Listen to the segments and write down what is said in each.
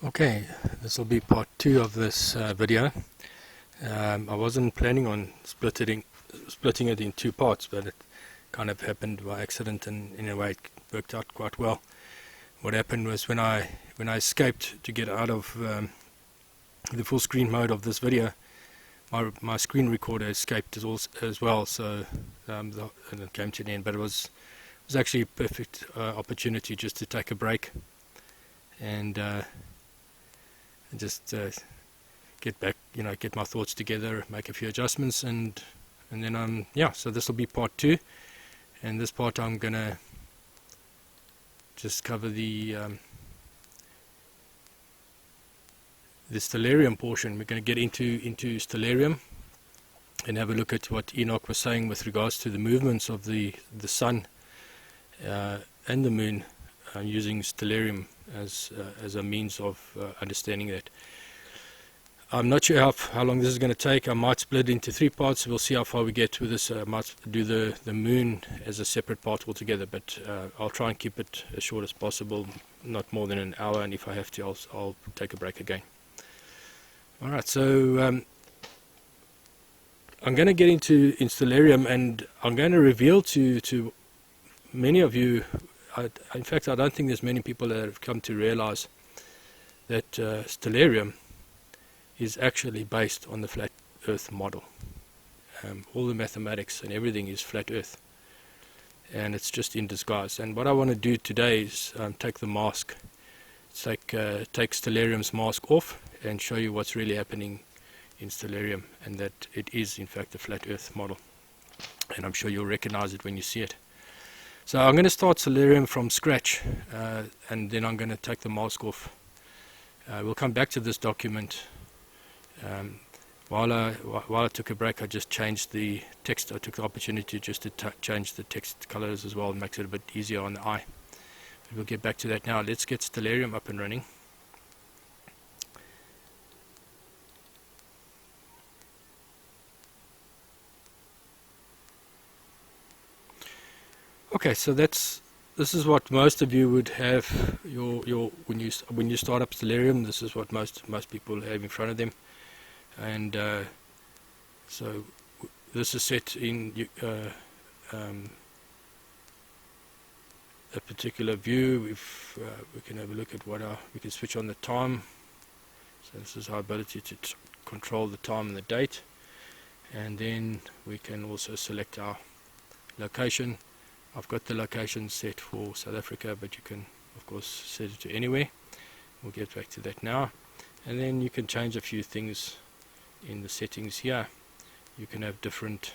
Okay, this will be part 2 of this video. I wasn't planning on splitting it in 2 parts, but it kind of happened by accident, and in a way it worked out quite well. What happened was when I escaped to get out of the full screen mode of this video, my screen recorder escaped as well, so and it came to an end. But it was actually a perfect opportunity just to take a break and just get back, get my thoughts together, make a few adjustments, and then so this will be part 2, and this part I'm gonna just cover the stellarium portion. We're going to get into stellarium and have a look at what Enoch was saying with regards to the movements of the sun and the moon, using stellarium as a means of understanding that. I'm not sure how long this is going to take. I might split it into 3 parts. We'll see how far we get with this. I might do the moon as a separate part altogether, but I'll try and keep it as short as possible, not more than an hour, and if I have to, I'll take a break again. Alright, so I'm going to get into stellarium, and I'm going to reveal to many of you, in fact I don't think there's many people that have come to realize that stellarium is actually based on the flat earth model. All the mathematics and everything is flat earth, and it's just in disguise. And what I want to do today is take the mask, take stellarium's mask off, and show you what's really happening in stellarium, and that it is in fact a flat earth model, and I'm sure you'll recognize it when you see it. So I'm going to start stellarium from scratch, and then I'm going to take the mask off. We'll come back to this document. While I took a break, I just changed the text. I took the opportunity just to change the text colors as well. It makes it a bit easier on the eye. But we'll get back to that now. Let's get stellarium up and running. Okay, so this is what most of you would have when you start up stellarium. This is what most people have in front of them, and so this is set in a particular view. If we can have a look at we can switch on the time. So this is our ability to control the time and the date, and then we can also select our location. I've got the location set for South Africa, but you can of course set it to anywhere. We'll get back to that now. And then you can change a few things in the settings here. You can have different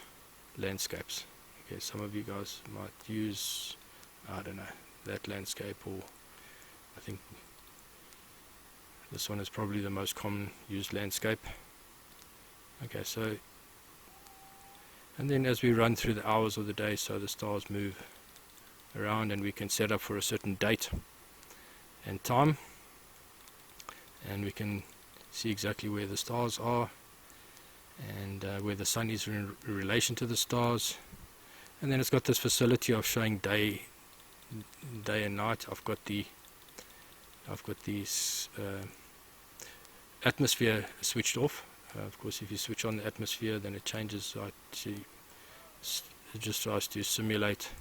landscapes. Okay, some of you guys might use, I don't know, that landscape, or I think this one is probably the most common used landscape. Okay, so and then as we run through the hours of the day, so the stars move around, and we can set up for a certain date and time, and we can see exactly where the stars are, and where the sun is in relation to the stars. And then it's got this facility of showing day and night. I've got these atmosphere switched off. Of course, if you switch on the atmosphere, then it changes. It just tries to simulate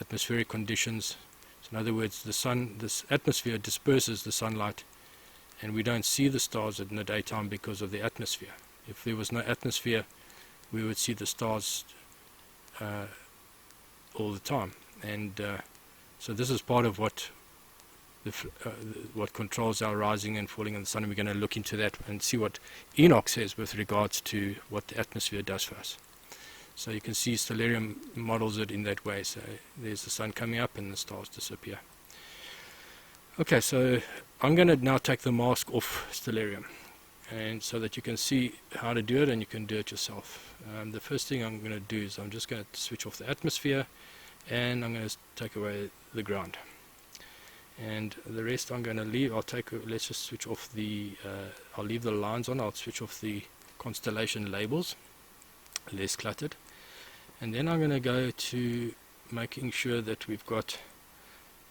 atmospheric conditions. So in other words, this atmosphere disperses the sunlight, and we don't see the stars in the daytime because of the atmosphere. If there was no atmosphere, we would see the stars all the time. And so this is part of what controls our rising and falling of the sun, and we're going to look into that and see what Enoch says with regards to what the atmosphere does for us. So you can see stellarium models it in that way. So there's the sun coming up and the stars disappear. Okay, so I'm going to now take the mask off stellarium, and so that you can see how to do it, and you can do it yourself. The first thing I'm going to do is I'm just going to switch off the atmosphere, and I'm going to take away the ground. And the rest I'm going to leave. Let's just switch off I'll leave the lines on. I'll switch off the constellation labels, less cluttered. And then I'm going to go to making sure that we've got,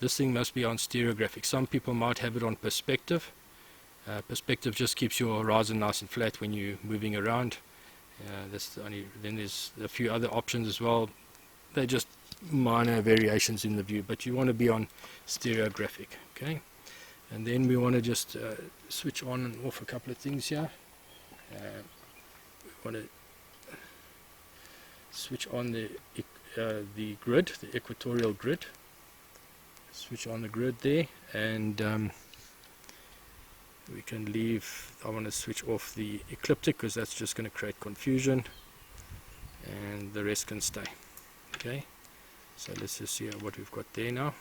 this thing must be on stereographic. Some people might have it on perspective, Perspective just keeps your horizon nice and flat when you're moving around. That's the only. Then there's a few other options as well. They're just minor variations in the view, but you want to be on stereographic, okay? And then we want to just switch on and off a couple of things here. We want to switch on the grid, the equatorial grid. Switch on the grid there, and we can leave. I want to switch off the ecliptic because that's just going to create confusion, and the rest can stay. Okay, so let's just see what we've got there now.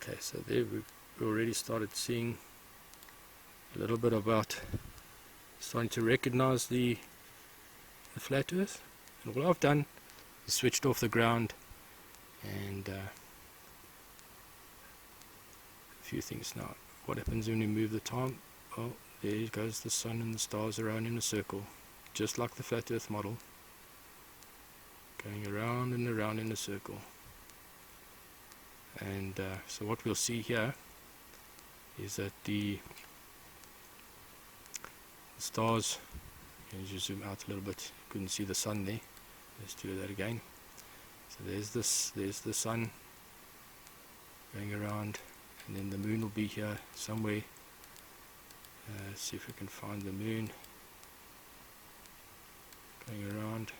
Okay, so there we already started seeing a little bit about starting to recognize the flat earth. And all I've done is switched off the ground and a few things now. What happens when we move the time? Oh, there goes the sun and the stars around in a circle, just like the flat earth model, going around and around in a circle. And so what we'll see here is that the stars, as you zoom out a little bit, you couldn't see the sun there. Let's do that again. So there's the sun going around, and then the moon will be here somewhere. Let's see if we can find the moon going around.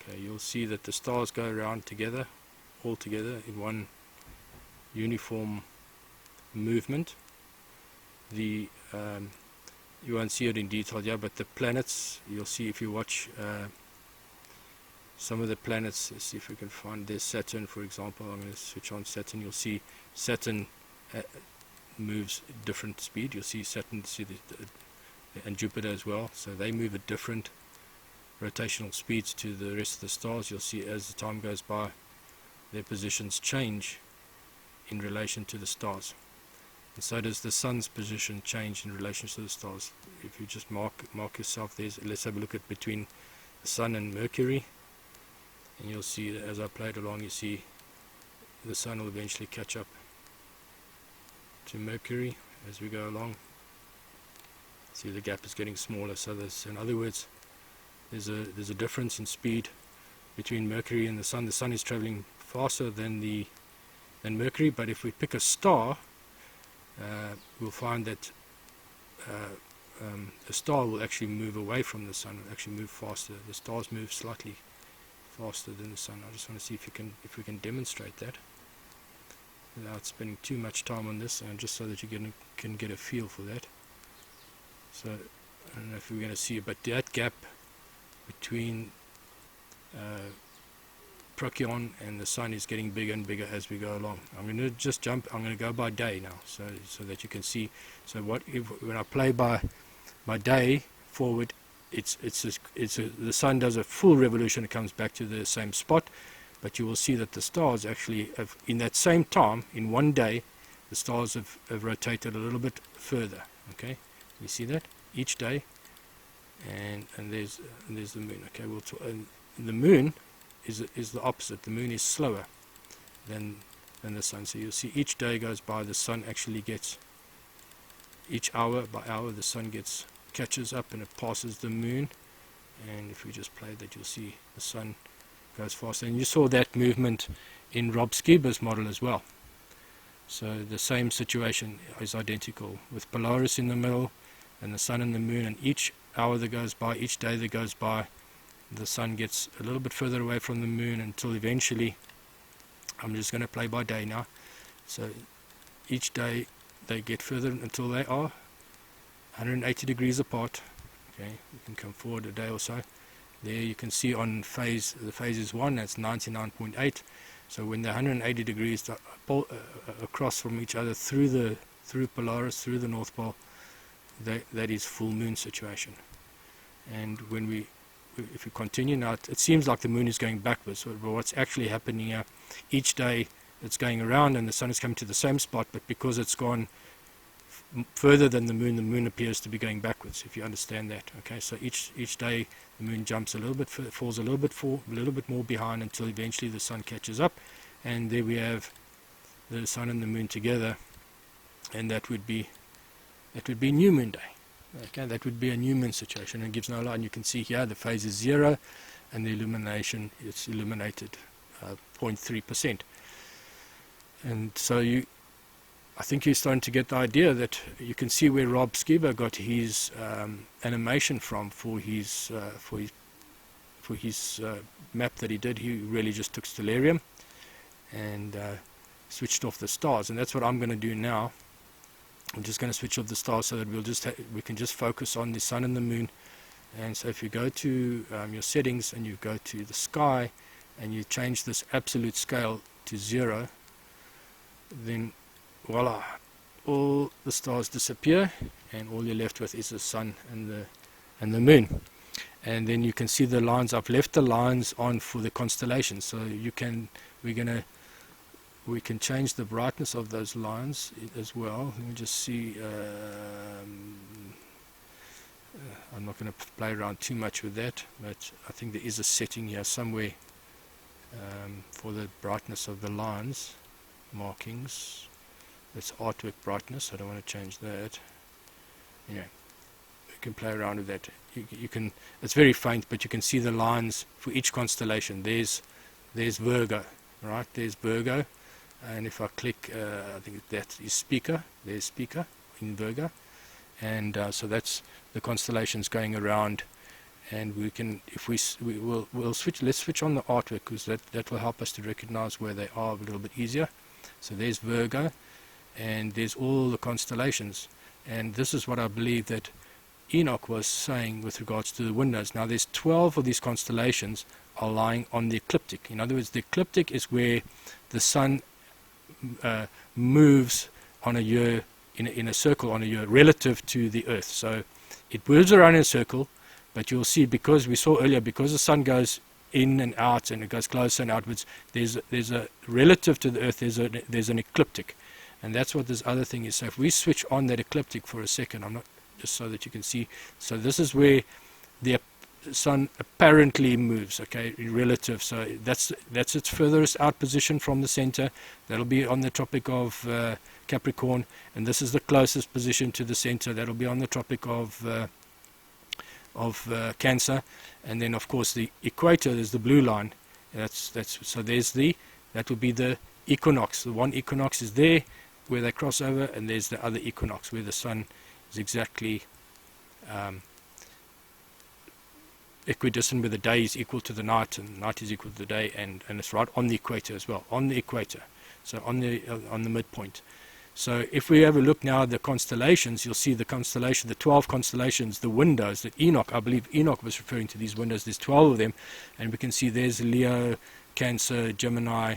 Okay, you'll see that the stars go around together, all together in one uniform movement. The you won't see it in detail here, but the planets, you'll see if you watch some of the planets. Let's see if we can find, there's Saturn for example. I'm going to switch on Saturn. You'll see Saturn moves different speed. You'll see Saturn, and Jupiter as well, so they move at different rotational speeds to the rest of the stars. You'll see as the time goes by their positions change in relation to the stars, and so does the sun's position change in relation to the stars. If you just mark yourself, let's have a look at between the sun and Mercury, and you'll see that as I play it along, you see the sun will eventually catch up to Mercury as we go along. See, the gap is getting smaller, so in other words, there's a difference in speed between Mercury and the sun. The sun is traveling faster than Mercury, but if we pick a star, we'll find that the star will actually move away from the sun, will actually move faster. The stars move slightly faster than the sun. I just want to see if we can demonstrate that without spending too much time on this, and just so that you can get a feel for that. So I don't know if we're going to see it, but that gap between Procyon and the sun is getting bigger and bigger as we go along. I'm going to just jump. I'm going to go by day now, so that you can see. So when I play by day forward, the sun does a full revolution. It comes back to the same spot, but you will see that the stars actually have, in that same time, in one day, the stars have rotated a little bit further. Okay, you see that each day. And there's the moon. Okay, and the moon is the opposite. The moon is slower than the sun. So you'll see each day goes by, the sun actually gets, each hour by hour, the sun catches up and it passes the moon. And if we just play that, you'll see the sun goes faster. And you saw that movement in Rob Skiba's model as well. So the same situation is identical with Polaris in the middle and the sun and the moon, and each hour that goes by, each day that goes by, the sun gets a little bit further away from the moon until eventually, I'm just going to play by day now, so each day they get further until they are 180 degrees apart. Okay, you can come forward a day or so. There you can see on the phase is 1, that's 99.8. So when they're 180 degrees across from each other through Polaris, through the North Pole, that is full moon situation. And if we continue now, it seems like the moon is going backwards, but what's actually happening here, each day it's going around and the sun is coming to the same spot, but because it's gone further than the moon appears to be going backwards, if you understand that. Okay, so each day the moon jumps a little bit, falls a little bit more behind until eventually the sun catches up, and there we have the sun and the moon together, and that would be new moon day. Okay, that would be a new moon situation, and gives no light. And you can see here the phase is 0, and the illumination is illuminated 0.3%. And so I think you're starting to get the idea that you can see where Rob Skiba got his animation from for his map that he did. He really just took stellarium and switched off the stars, and that's what I'm going to do now. I'm just going to switch off the stars so that we can just focus on the sun and the moon. And so if you go to your settings and you go to the sky and you change this absolute scale to 0, then voila, all the stars disappear, and all you're left with is the sun and the moon. And then you can see the lines. I've left the lines on for the constellations, so we can change the brightness of those lines as well. Let me just see. I'm not going to play around too much with that, but I think there is a setting here somewhere for the brightness of the lines markings. That's artwork brightness. I don't want to change that. Yeah, you can play around with that. You can. It's very faint, but you can see the lines for each constellation. There's Virgo, right? There's Virgo. And if I click, I think that is Speaker. There's Speaker in Virgo, and so that's the constellations going around. And we can, we'll switch. Let's switch on the artwork, because that will help us to recognize where they are a little bit easier. So there's Virgo, and there's all the constellations. And this is what I believe that Enoch was saying with regards to the windows. Now there's 12 of these constellations are lying on the ecliptic. In other words, the ecliptic is where the sun moves on a year, in a circle on a year relative to the earth. So it moves around in a circle, but you'll see, because we saw earlier, because the sun goes in and out and it goes closer and outwards, there's a relative to the earth, there's an ecliptic. And that's what this other thing is. So if we switch on that ecliptic for a second, I'm not, just so that you can see, so this is where the sun apparently moves, okay, relative. So that's its furthest out position from the center. That'll be on the Tropic of Capricorn, and this is the closest position to the center. That'll be on the Tropic of Cancer. And then of course the equator is the blue line. So that would be the equinox. The one equinox is there where they cross over, and there's the other equinox where the sun is exactly equidistant, where the day is equal to the night and night is equal to the day, and it's right on the equator as well, on the equator, so on the midpoint. So if we have a look now at the constellations, you'll see the 12 constellations, the windows that Enoch, I believe Enoch was referring to these windows. There's 12 of them, and we can see there's Leo, Cancer, Gemini,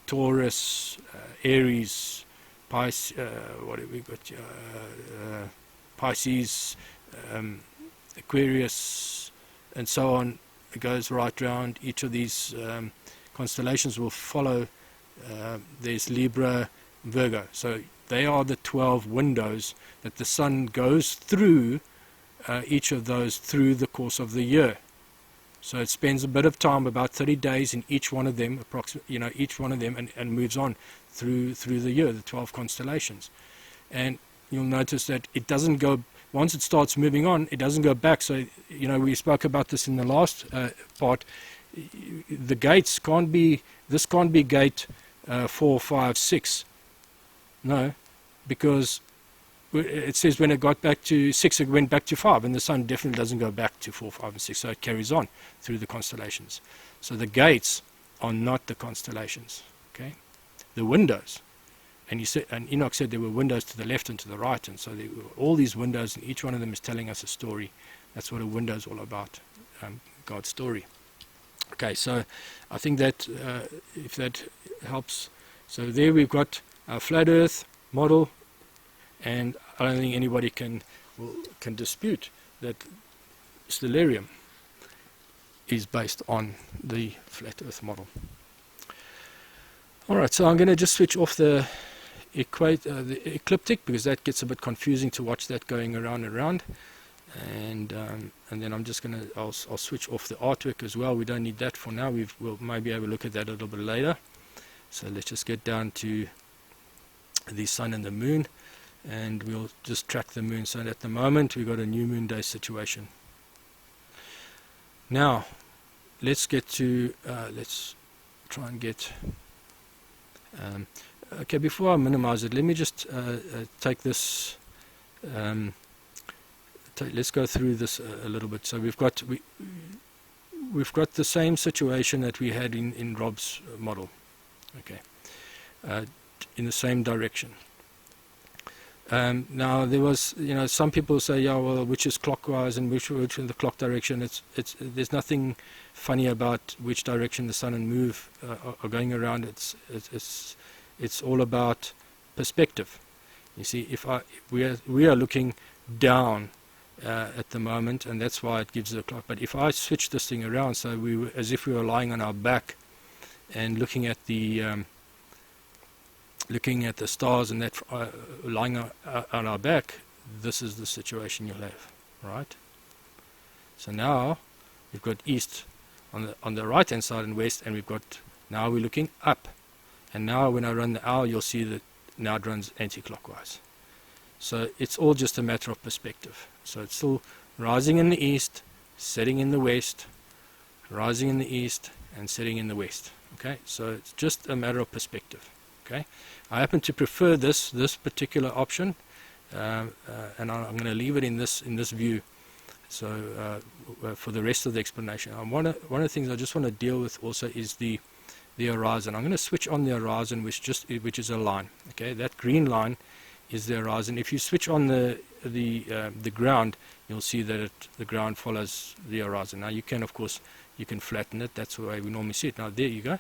Taurus, Aries, Pisces, what have we got? Pisces, Aquarius, and so on. It goes right round. Each of these constellations will follow. There's Libra, Virgo. So they are the 12 windows that the sun goes through, each of those through the course of the year. So it spends a bit of time, about 30 days in each one of them, each one of them, and moves on through the year, the 12 constellations. And you'll notice that it doesn't go, once it starts moving on, it doesn't go back. So, we spoke about this in the last part. The gates can't be, this can't be gate 4, 5, 6. No, because it says when it got back to 6, it went back to 5, and the sun definitely doesn't go back to 4, 5, and 6, so it carries on through the constellations. So the gates are not the constellations, okay? The windows. And Enoch said there were windows to the left and to the right, and so there were all these windows, and each one of them is telling us a story. That's what a window is all about, God's story. Okay, so I think that if that helps. So there we've got our flat Earth model, and I don't think anybody can dispute that stellarium is based on the flat Earth model. Alright, so I'm going to just switch off the the ecliptic, because that gets a bit confusing to watch that going around and around. And then I'm just going to, I'll switch off the artwork as well. We don't need that for now. We'll maybe have a look at that a little bit later. So let's just get down to the sun and the moon, and we'll just track the moon. So at the moment we've got a new moon day situation. Now let's get to let's try and get okay, before I minimize it, let me just take this let's go through this a little bit. So we've got the same situation that we had in Rob's model, okay, in the same direction. Now there was, some people say, yeah, well, which is clockwise and which in the clock direction. There's nothing funny about which direction the sun and moon are going around. It's all about perspective. You see, we are looking down at the moment, and that's why it gives the clock. But if I switch this thing around, so as if we were lying on our back and looking at the stars and that lying on our back, this is the situation you'll have, right? So now we've got east on the right hand side and west, and now we're looking up. And now when I run the hour, you'll see that now it runs anti-clockwise. So it's all just a matter of perspective. So it's still rising in the east, setting in the west, rising in the east and setting in the west. Okay, so it's just a matter of perspective. Okay, I happen to prefer this particular option, and I'm going to leave it in this view. So for the rest of the explanation, one of the things I just want to deal with also is the horizon. I'm going to switch on the horizon, which is a line. Okay, that green line is the horizon. If you switch on the ground, you'll see that the ground follows the horizon. Now you can flatten it. That's the way we normally see it. Now there you go.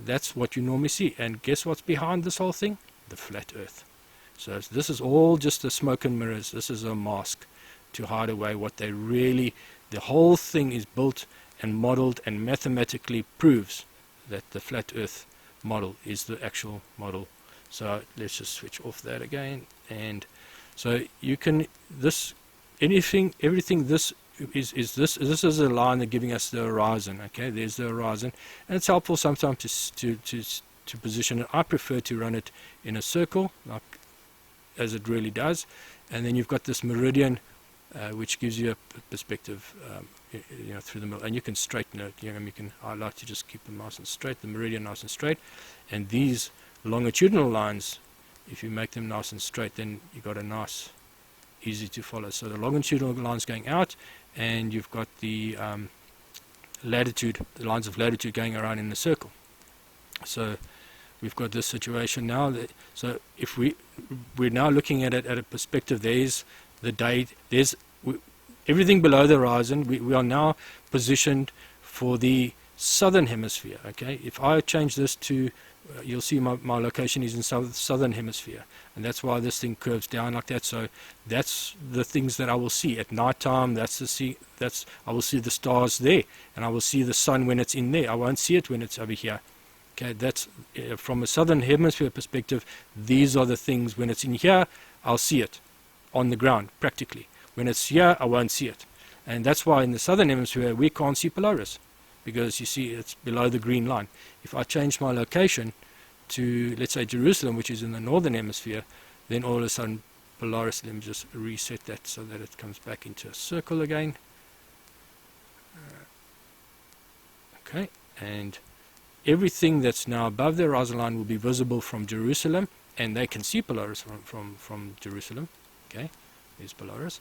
That's what you normally see. And guess what's behind this whole thing? The flat earth. So this is all just the smoke and mirrors. This is a mask to hide away what they really, the whole thing is built and modeled and mathematically proves that the flat earth model is the actual model. So let's just switch off that again. And so you can, everything this is a line that's giving us the horizon. Okay, there's the horizon, and it's helpful sometimes to position it. I prefer to run it in a circle, like as it really does, and then you've got this meridian, which gives you a perspective, through the middle, and you can straighten it. I like to just keep them nice and straight, the meridian nice and straight, and these longitudinal lines, if you make them nice and straight, then you've got a nice, easy to follow. So the longitudinal lines going out, and you've got the latitude, the lines of latitude going around in the circle. So we've got this situation now. So if we're now looking at it at a perspective, there's the day, everything below the horizon. We are now positioned for the southern hemisphere. Okay, if I change this to you'll see my location is in southern hemisphere, and that's why this thing curves down like that. So that's the things that I will see at night time. I will see the stars there, and I will see the sun when it's in there. I won't see it when it's over here. Okay, that's from a southern hemisphere perspective. These are the things. When it's in here, I'll see it on the ground practically. When it's here, I won't see it, and that's why in the southern hemisphere we can't see Polaris, because you see it's below the green line. If I change my location to, let's say, Jerusalem, which is in the northern hemisphere, then all of a sudden Polaris, let me just reset that so that it comes back into a circle again. Okay, and everything that's now above the horizon line will be visible from Jerusalem, and they can see Polaris from Jerusalem. Okay, there's Polaris,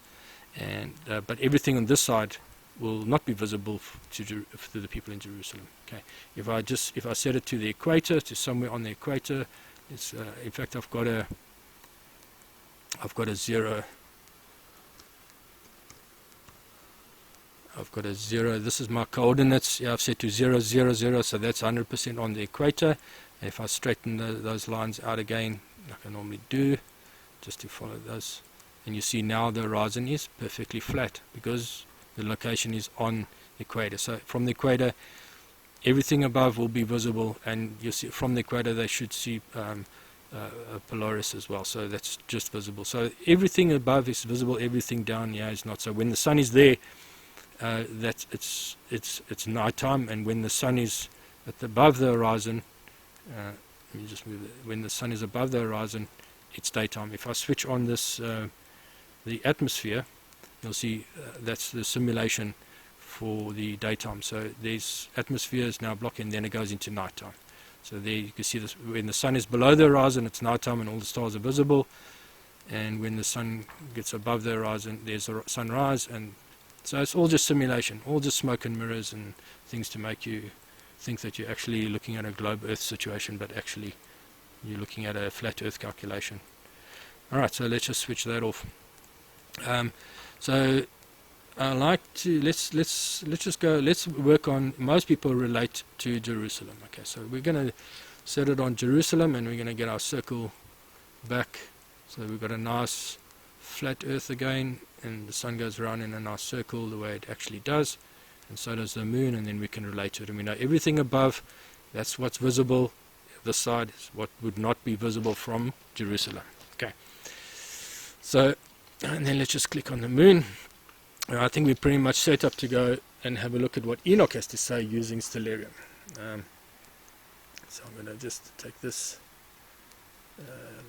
and but everything on this side will not be visible to the people in Jerusalem. Okay, if I set it to the equator, to somewhere on the equator, it's in fact I've got a 0. I've got a 0. This is my coordinates. Yeah, I've set to 0, 0, 0. So that's 100% on the equator. And if I straighten those lines out again, like I normally do, just to follow those, and you see now the horizon is perfectly flat because the location is on the equator. So from the equator, everything above will be visible, and you see from the equator they should see Polaris as well, so that's just visible. So everything above is visible, everything down here is not. So when the sun is there, it's nighttime, and when the sun is above the horizon, let me just move it. When the sun is above the horizon, it's daytime. If I switch on this the atmosphere, you'll see that's the simulation for the daytime. So there's atmosphere is now blocking, and then it goes into nighttime. So there you can see this, when the sun is below the horizon, it's nighttime and all the stars are visible, and when the sun gets above the horizon, there's a sunrise. And so it's all just simulation, all just smoke and mirrors and things to make you think that you're actually looking at a globe Earth situation, but actually you're looking at a flat Earth calculation. Alright, so let's just switch that off. So I like to let's work on, most people relate to Jerusalem. Okay, so we're going to set it on Jerusalem, and we're going to get our circle back. So we've got a nice flat Earth again, and the sun goes around in a nice circle the way it actually does, and so does the moon, and then we can relate to it. And we know everything above, that's what's visible. This side is what would not be visible from Jerusalem. Okay, so and then let's just click on the moon. I think we're pretty much set up to go and have a look at what Enoch has to say using stellarium. So I'm going to just take this,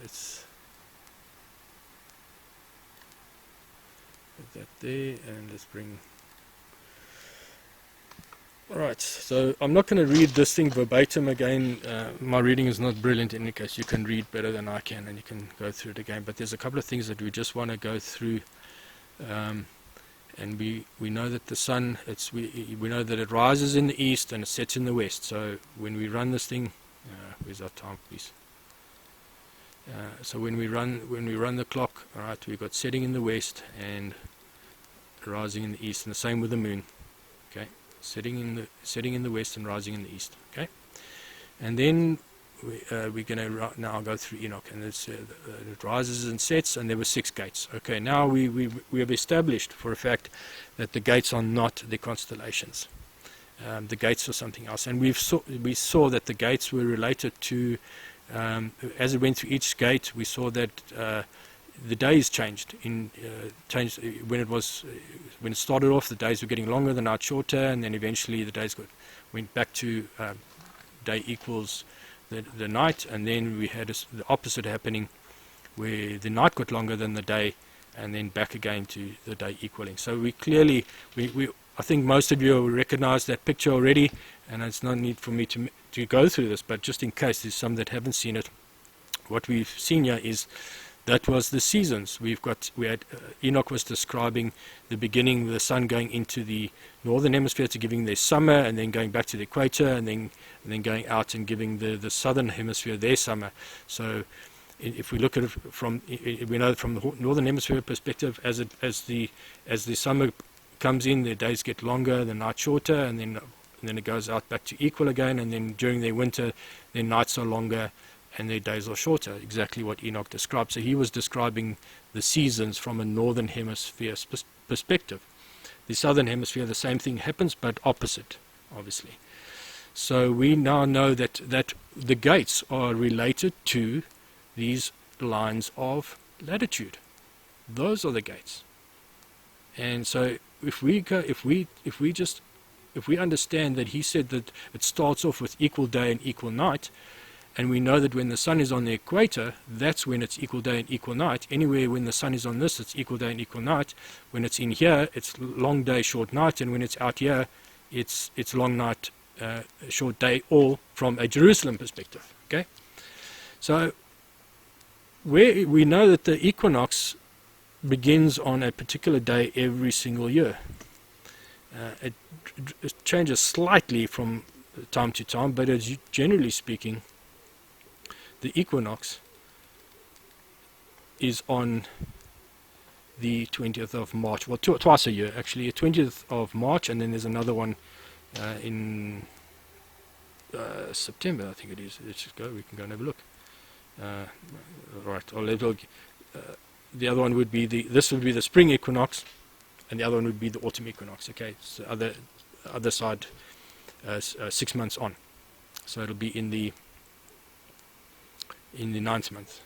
let's put that there, and let's bring... Alright, so I'm not going to read this thing verbatim again. My reading is not brilliant in any case. You can read better than I can, and you can go through it again. But there's a couple of things that we just want to go through. And we know that the sun, we know that it rises in the east and it sets in the west. So when we run this thing, where's our timepiece? So when we run the clock, all right, we've got setting in the west and rising in the east, and the same with the moon. Okay, setting in the west and rising in the east. Okay, and then we're going to now go through Enoch, and it rises and sets, and there were 6 gates. Okay, now we have established for a fact that the gates are not the constellations. The gates are something else, and we saw that the gates were related to, as it went through each gate, we saw that the days changed. When it started off, the days were getting longer, the night shorter, and then eventually the days went back to day equals the night, and then we had the opposite happening, where the night got longer than the day, and then back again to the day equaling. So we clearly, I think most of you recognize that picture already, and it's no need for me to go through this, but just in case there's some that haven't seen it, what we've seen here is that was the seasons. Enoch was describing the beginning, the sun going into the northern hemisphere to giving their summer, and then going back to the equator, and then going out and giving the southern hemisphere their summer. So if we look at it we know from the northern hemisphere perspective, as the summer comes in, the days get longer, the night shorter, and then it goes out back to equal again, and then during their winter, their nights are longer and their days are shorter, exactly what Enoch described. So he was describing the seasons from a northern hemisphere perspective. The southern hemisphere, the same thing happens, but opposite, obviously. So we now know that the gates are related to these lines of latitude. Those are the gates. And so if we understand that he said that it starts off with equal day and equal night, and we know that when the sun is on the equator, that's when it's equal day and equal night. Anywhere when the sun is on this, it's equal day and equal night. When it's in here, it's long day, short night, and when it's out here, it's long night, short day, all from a Jerusalem perspective. Okay, so we know that the equinox begins on a particular day every single year. It changes slightly from time to time, but as generally speaking, the equinox is on the 20th of March. Well, twice a year, actually. The 20th of March, and then there's another one in September, I think it is. Let's just go. We can go and have a look. Right. The other one would be this would be the spring equinox, and the other one would be the autumn equinox. Okay, so other side, 6 months on. So it'll be in the in the 9th month,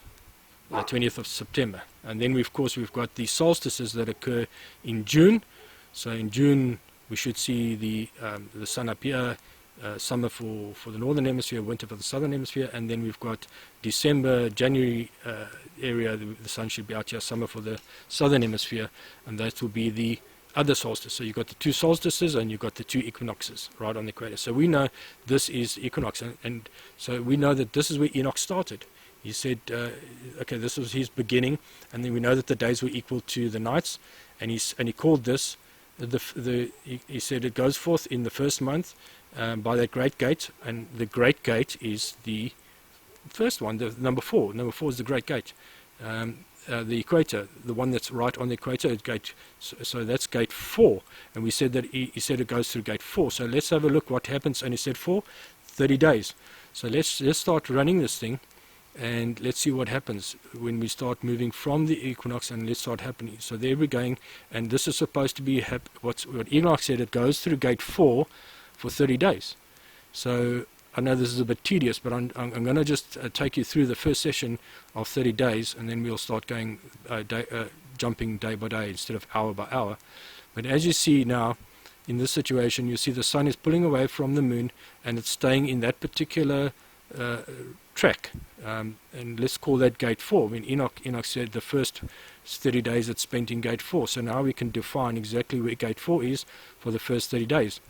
the 20th of September. And then of course we've got the solstices that occur in June. So in June we should see the sun appear, summer for the northern hemisphere, winter for the southern hemisphere. And then we've got December, January area, the sun should be out here, summer for the southern hemisphere, and that will be the other solstice. So you've got the two solstices and you've got the two equinoxes right on the equator. So we know this is equinox, and so we know that this is where Enoch started. He said, okay, this was his beginning, and then we know that the days were equal to the nights, and he called this he said it goes forth in the first month by that great gate, and the great gate is the first one, the number 4. Number 4 is the great gate. The equator, the one that's right on the equator, is gate. So that's gate 4, and we said that he said it goes through gate 4. So let's have a look what happens. And he said 30 days. So let's start running this thing, and let's see what happens when we start moving from the equinox, and let's start happening. So there we're going, and this is supposed to be what Enoch said. It goes through gate 4 for 30 days. So I know this is a bit tedious, but I'm going to just take you through the first session of 30 days, and then we'll start going jumping day by day instead of hour by hour. But as you see now, in this situation, you see the sun is pulling away from the moon, and it's staying in that particular track. And let's call that gate 4. I mean, Enoch said the first 30 days it's spent in gate 4. So now we can define exactly where gate 4 is for the first 30 days.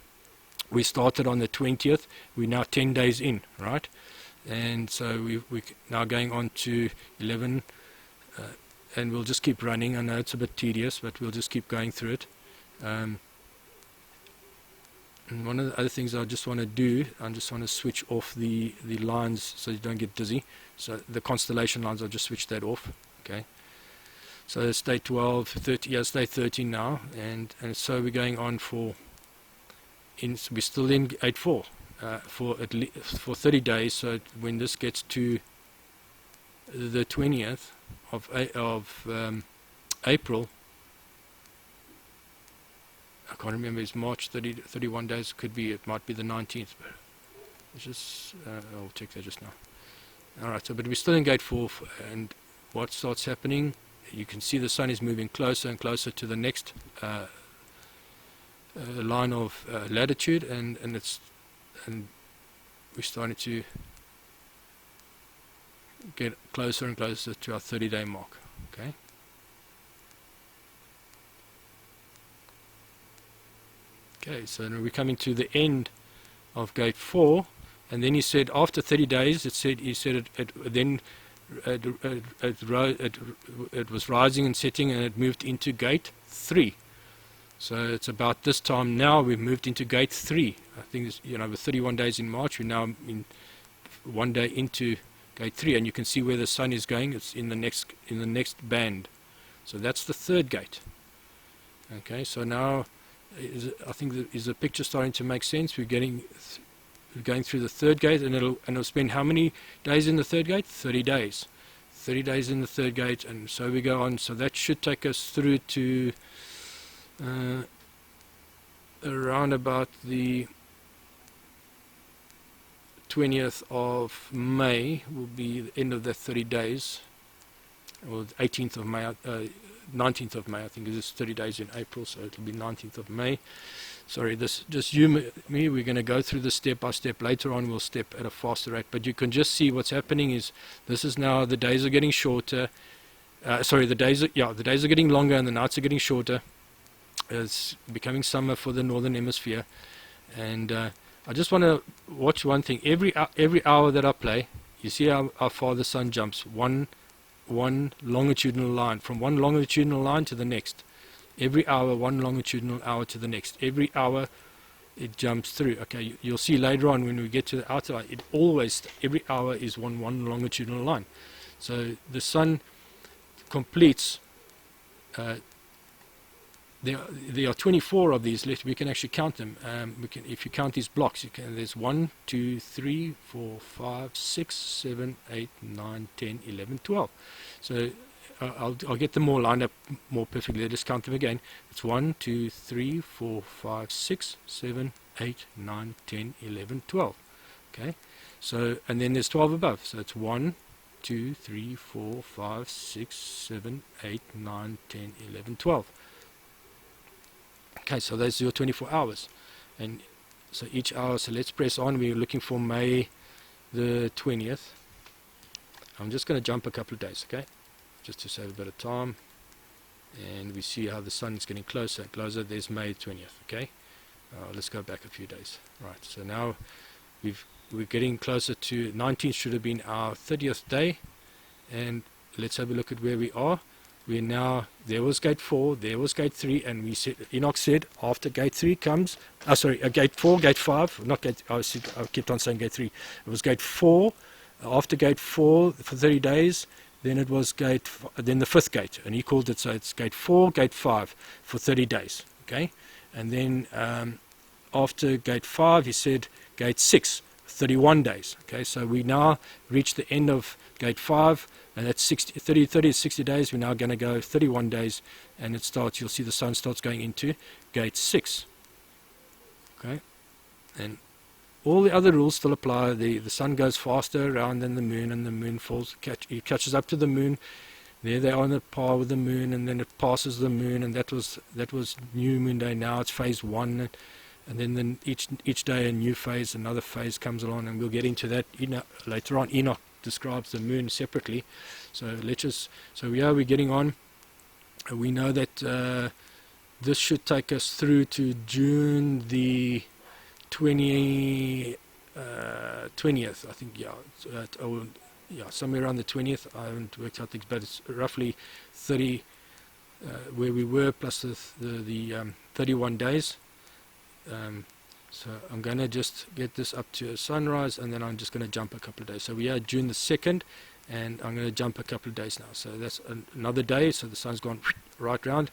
We started on the 20th, we're now 10 days in, right? And so we're now going on to 11, and we'll just keep running. I know it's a bit tedious, but we'll just keep going through it. And one of the other things I just want to do, I just want to switch off the lines so you don't get dizzy. So the constellation lines, I'll just switch that off, okay? So it's day 12, 13, yeah, it's day 13 now, and so we're going on we're still in 8-4 for 30 days. So when this gets to the 20th of April, I can't remember, it's March, 31 days, it might be the 19th, but it's just, I'll check that just now. Alright, so but we're still in gate 4, and what starts happening, you can see the sun is moving closer and closer to the next line of latitude, and we're starting to get closer and closer to our 30-day mark. Okay. Okay, so now we're coming to the end of gate 4, and then he said after 30 days, he said it was rising and setting, and it moved into gate 3. So it's about this time now we've moved into gate 3. I think it's, with 31 days in March, we're now in 1 day into gate 3, and you can see where the sun is going. It's in the next band. So that's the 3rd gate. Okay, so now I think is the picture starting to make sense. We're going through the 3rd gate, and it'll spend how many days in the 3rd gate? 30 days. 30 days in the 3rd gate, and so we go on. So that should take us through to around about the 20th of May will be the end of the 30 days, or 18th of May, 19th of May, I think it is 30 days in April, so it'll be 19th of May. Sorry, this just me, we're going to go through this step by step. Later on we'll step at a faster rate, but you can just see what's happening is this is now the days are getting shorter. The days are getting longer and the nights are getting shorter. It's becoming summer for the northern hemisphere, and I just want to watch one thing. Every hour that I play, you see how far the sun jumps. One longitudinal line, from one longitudinal line to the next. Every hour, one longitudinal hour to the next. Every hour it jumps through. Okay, you'll see later on when we get to the outer line, every hour is one longitudinal line. So the sun completes. There are 24 of these. We can actually count them. If you count these blocks, there's 1, 2, 3, 4, 5, 6, 7, 8, 9, 10, 11, 12. So I'll get them all lined up more perfectly. Let's count them again. It's 1, 2, 3, 4, 5, 6, 7, 8, 9, 10, 11, 12. Okay. So, and then there's 12 above. So it's 1, 2, 3, 4, 5, 6, 7, 8, 9, 10, 11, 12. Okay, so that's your 24 hours. And so each hour, so let's press on. We're looking for May the 20th. I'm just going to jump a couple of days, okay, just to save a bit of time. And we see how the sun is getting closer and closer. There's May 20th, okay. Let's go back a few days. Right, so now we're getting closer to 19th. Should have been our 30th day. And let's have a look at where we are. We're now, there was gate 4, there was gate 3, and we said, Enoch said, after gate 3 comes, gate 4, gate 5, not gate, I kept on saying gate 3, it was gate 4, after gate 4 for 30 days, then it was then the 5th gate, and he called it, so it's gate 4, gate 5 for 30 days, okay, and then after gate 5, he said gate 6, 31 days, okay, so we now reach the end of gate 5, and that's 30 to 60 days. We're now going to go 31 days, and it starts, you'll see the sun starts going into gate 6. Okay, and all the other rules still apply. The sun goes faster around than the moon, and the moon it catches up to the moon. There they are on the par with the moon, and then it passes the moon, and that was new moon day. Now it's phase 1, and then each day a new phase, another phase comes along, and we'll get into that later on. Enoch describes the moon separately, so we're getting on. We know that this should take us through to June the 20th, I think, somewhere around the 20th. I haven't worked out things, but it's roughly 30 where we were, plus the 31 days. So I'm going to just get this up to a sunrise, and then I'm just going to jump a couple of days. So we are June the 2nd, and I'm going to jump a couple of days now. So that's another day, so the sun's gone right round,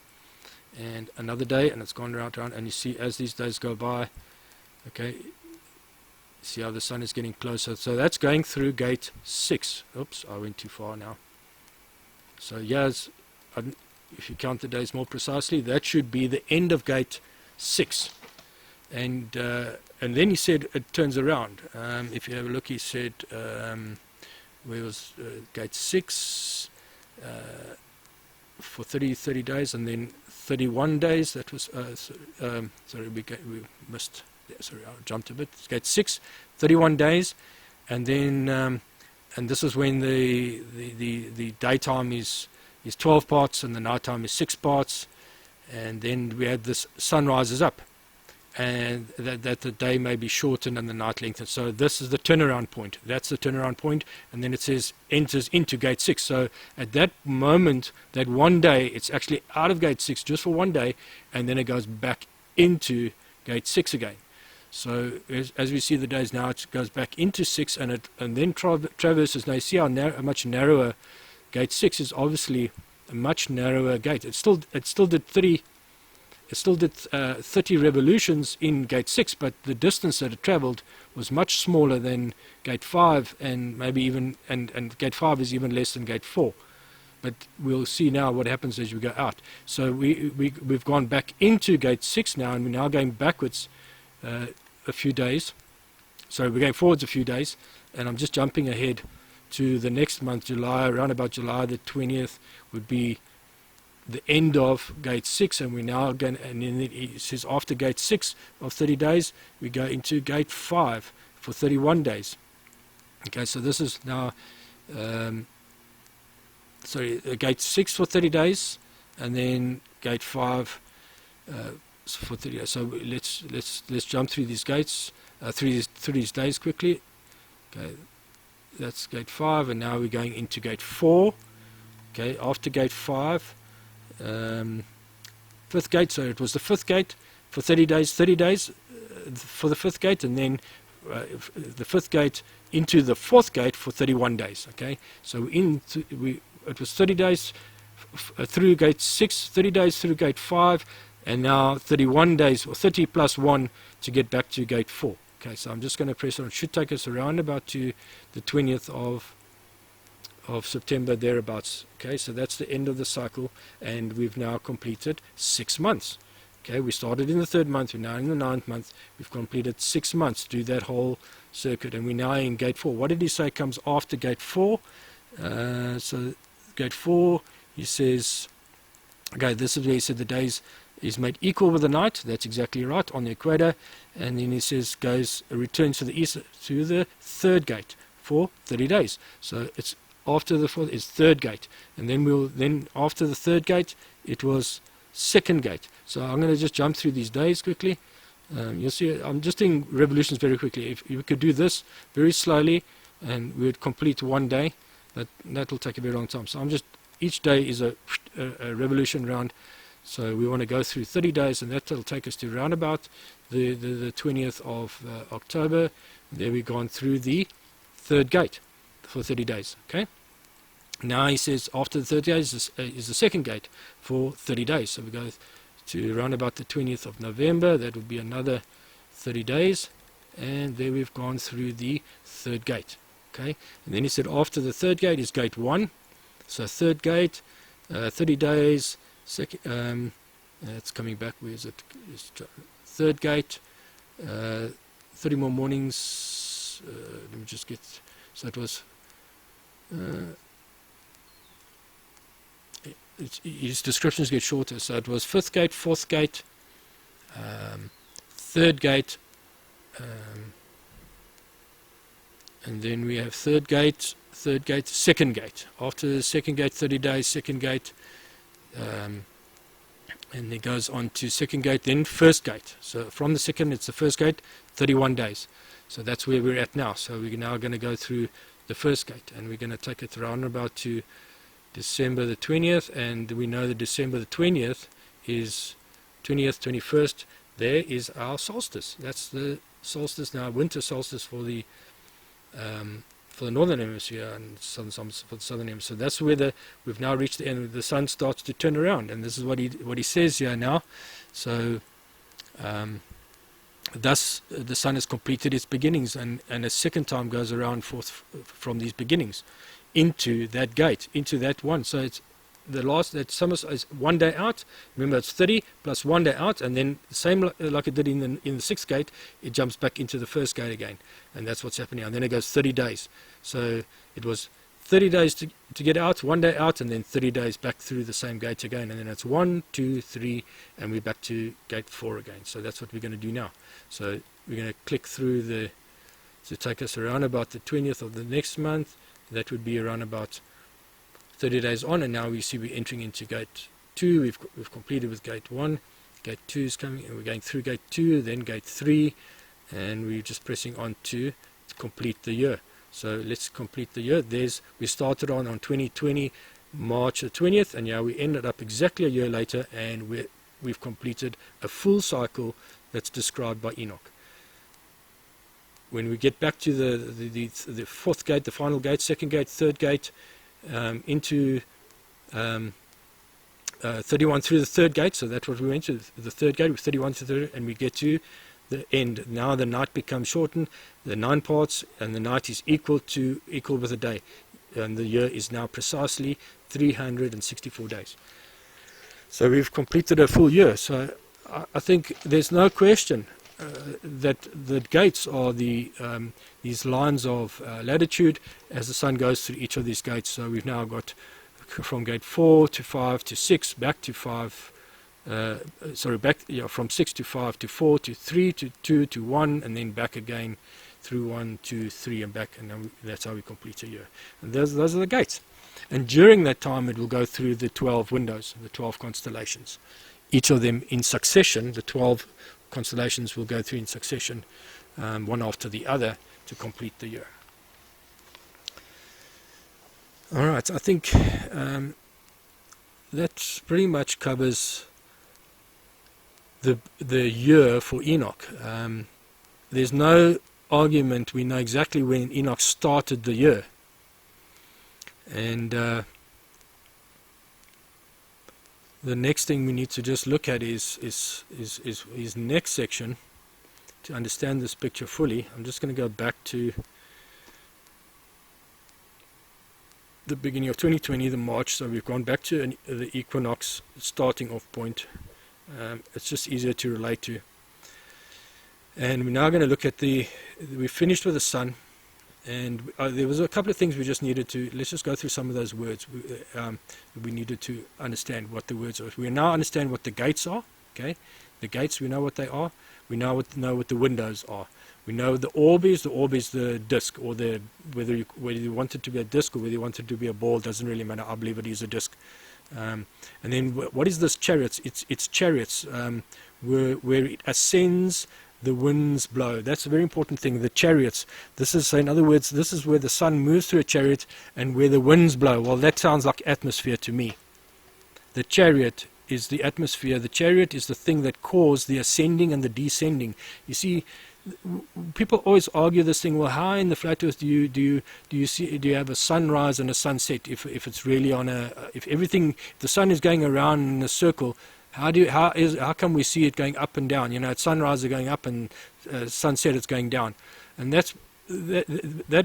and another day, and it's gone right round. And you see as these days go by, okay, see how the sun is getting closer. So that's going through gate 6. Oops, I went too far now. So yes, if you count the days more precisely, that should be the end of gate 6. And then he said it turns around. If you have a look, he said, where was gate 6 for 30 days, and then 31 days. That was sorry, we missed. Sorry, I jumped a bit. It's gate 6, 31 days, and then and this is when the daytime is 12 parts and the nighttime is 6 parts, and then we had this sun rises up, and that the day may be shortened and the night lengthened. So this is the turnaround point. That's the turnaround point, and then it says enters into gate 6. So at that moment, that one day, it's actually out of gate 6 just for one day, and then it goes back into gate 6 again. So as we see the days now, it goes back into 6, and then traverses. Now you see how much narrower gate 6 is. Obviously a much narrower gate. It still did 30. It still did 30 revolutions in gate 6, but the distance that it traveled was much smaller than gate 5, and maybe even and gate 5 is even less than gate 4. But we'll see now what happens as we go out. So we've gone back into gate 6 now, and we're now going backwards a few days. So we're going forwards a few days, and I'm just jumping ahead to the next month, July. Around about July the 20th would be the end of gate 6, and we're now going, and then it says after gate 6 of 30 days, we go into gate 5 for 31 days. Okay, so this is now, gate 6 for 30 days, and then gate 5 for 30 days. So let's jump through these gates, through these days quickly. Okay, that's gate 5, and now we're going into gate 4. Okay, after gate 5. 5th gate, so it was the 5th gate for 30 days for the 5th gate, and then the 5th gate into the 4th gate for 31 days. Okay, so it was 30 days through gate 6, 30 days through gate 5, and now 31 days, or 30 plus 1 to get back to gate 4. Okay, so I'm just going to press on. It should take us around about to the 20th of September, thereabouts. Okay, so that's the end of the cycle, and we've now completed 6 months. Okay, we started in the 3rd month, we're now in the 9th month. We've completed 6 months to do that whole circuit, and we're now in gate 4. What did he say comes after gate 4? So gate 4, he says, okay, this is where he said the days is made equal with the night. That's exactly right, on the equator. And then he says returns to the east to the third gate for 30 days. So it's after the fourth is third gate, and then after the third gate it was second gate. So I'm going to just jump through these days quickly. You'll see I'm just doing revolutions very quickly. If we could do this very slowly, and we would complete one day, but that will take a very long time. So each day is a revolution round. So we want to go through 30 days, and that will take us to around about the 20th of October. There we've gone through the third gate for 30 days. Okay. Now he says after the 30 days is the second gate for 30 days. So we go to around about the 20th of November. That would be another 30 days. And there we've gone through the third gate. Okay. And then he said after the third gate is gate 1. So third gate, 30 days. It's coming back. Where is it? Third gate, 30 more mornings. Let me just get. So it was. His descriptions get shorter. So it was fifth gate, fourth gate, third gate, and then we have third gate, second gate. After the second gate, 30 days, second gate. And it goes on to second gate, then first gate. So from the second, it's the first gate, 31 days. So that's where we're at now. So we're now going to go through the first gate, and we're going to take it around about to December the 20th, and we know that December the 20th is 20th, 21st. There is our solstice. That's the solstice now, winter solstice for the northern hemisphere and for the southern hemisphere. So that's where we've now reached the end. The sun starts to turn around, and this is what he says here now. So thus the sun has completed its beginnings, and a second time goes around forth from these beginnings into that gate, into that one. So it's the last, that summer is 1 day out. Remember, it's 30 plus 1 day out, and then the same like it did in the sixth gate, it jumps back into the first gate again, and that's what's happening. And then it goes 30 days. So it was 30 days to get out, 1 day out, and then 30 days back through the same gate again, and then it's 1, 2, 3, and we're back to gate 4 again. So that's what we're going to do now. So we're going to click through to take us around about the 20th of the next month. That would be around about 30 days on, and now we see we're entering into gate 2. We've completed with gate 1. Gate 2 is coming, and we're going through gate 2, then gate 3, and we're just pressing on to complete the year. So let's complete the year. We started on 2020, March the 20th, and now we ended up exactly a year later, and we've completed a full cycle that's described by Enoch. When we get back to the fourth gate, the final gate, second gate, third gate, into 31 through the third gate, so that's what we went to, the third gate, with 31 to 30, and we get to the end. Now the night becomes shortened, the 9 parts, and the night is equal with the day, and the year is now precisely 364 days. So we've completed a full year. So I think there's no question that the gates are these lines of latitude as the sun goes through each of these gates. So we've now got from gate 4 to 5 to 6, back to 5, from 6 to 5 to 4 to 3 to 2 to 1, and then back again through 1, 2, 3, and back, and then that's how we complete a year. And those are the gates. And during that time it will go through the 12 windows, the 12 constellations. Each of them in succession, the 12 constellations will go through in succession, one after the other, to complete the year. All right, I think that pretty much covers the year for Enoch. There's no argument. We know exactly when Enoch started the year, and the next thing we need to just look at is his next section to understand this picture fully. I'm just going to go back to the beginning of 2020, the March. So we've gone back to the equinox starting off point. It's just easier to relate to. And we're now going to look at we finished with the sun, And there was a couple of things we just needed to, let's just go through some of those words. We needed to understand what the words are. We now understand what the gates are. Okay, the gates, we know what they are. We know what the windows are. We know the orb is the disc, or whether you want it to be a disc or whether you want it to be a ball, doesn't really matter. I believe it is a disc. And then what is this chariots? It's chariots where it ascends, the winds blow. That's a very important thing. The chariots. This is, so in other words, this is where the sun moves through a chariot and where the winds blow. Well, that sounds like atmosphere to me. The chariot is the atmosphere. The chariot is the thing that caused the ascending and the descending. You see, people always argue this thing. Well, how in the flat Earth do you have a sunrise and a sunset if it's really on if the sun is going around in a circle? How come we see it going up and down? You know, at sunrise it's going up, and sunset it's going down, and that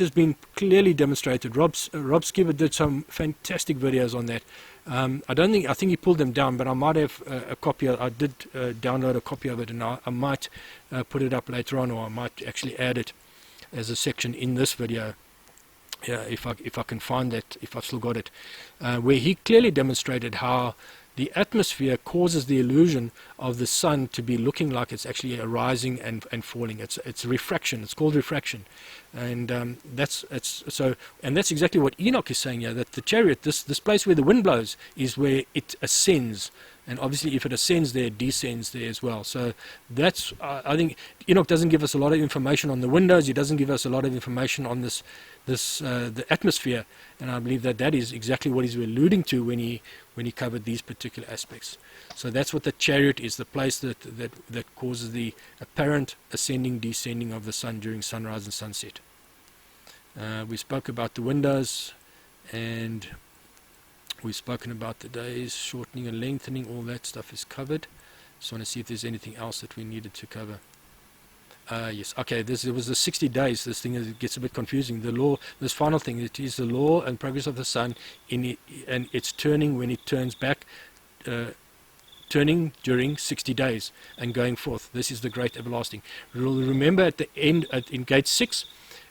has been clearly demonstrated. Rob Skiba did some fantastic videos on that. I think he pulled them down, but I might have a copy. I did download a copy of it, and I might put it up later on, or I might actually add it as a section in this video. Yeah, if I can find that, if I've still got it, where he clearly demonstrated how the atmosphere causes the illusion of the sun to be looking like it's actually rising and falling. It's refraction. It's called refraction, and that's exactly what Enoch is saying here. That the chariot, this place where the wind blows, is where it ascends, and obviously if it ascends there, it descends there as well. So that's I think Enoch doesn't give us a lot of information on the windows. He doesn't give us a lot of information on the atmosphere, and I believe that is exactly what he's alluding to when he covered these particular aspects. So that's what the chariot is, the place that causes the apparent ascending, descending of the sun during sunrise and sunset. We spoke about the windows, and we've spoken about the days, shortening and lengthening. All that stuff is covered. Just want to see if there's anything else that we needed to cover. Yes, okay, it was the 60 days. This thing gets a bit confusing. The law, this final thing, it is the law and progress of the sun, and it's turning when it turns back, turning during 60 days and going forth. This is the great everlasting. Remember at the end, in gate 6,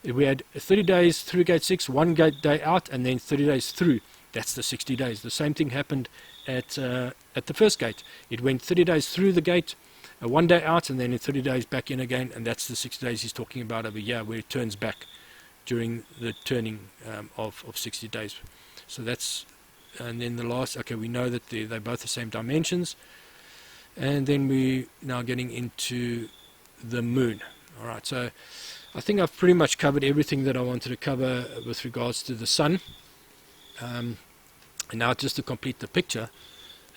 we had 30 days through gate 6, one day out, and then 30 days through. That's the 60 days. The same thing happened at the first gate. It went 30 days through the gate, one day out, and then in 30 days back in again, and that's the 60 days he's talking about over here, where it turns back during the turning of 60 days. So that's, and then the last, okay, we know that they're both the same dimensions, and then we now getting into the moon. All right, so I think I've pretty much covered everything that I wanted to cover with regards to the sun. And now just to complete the picture,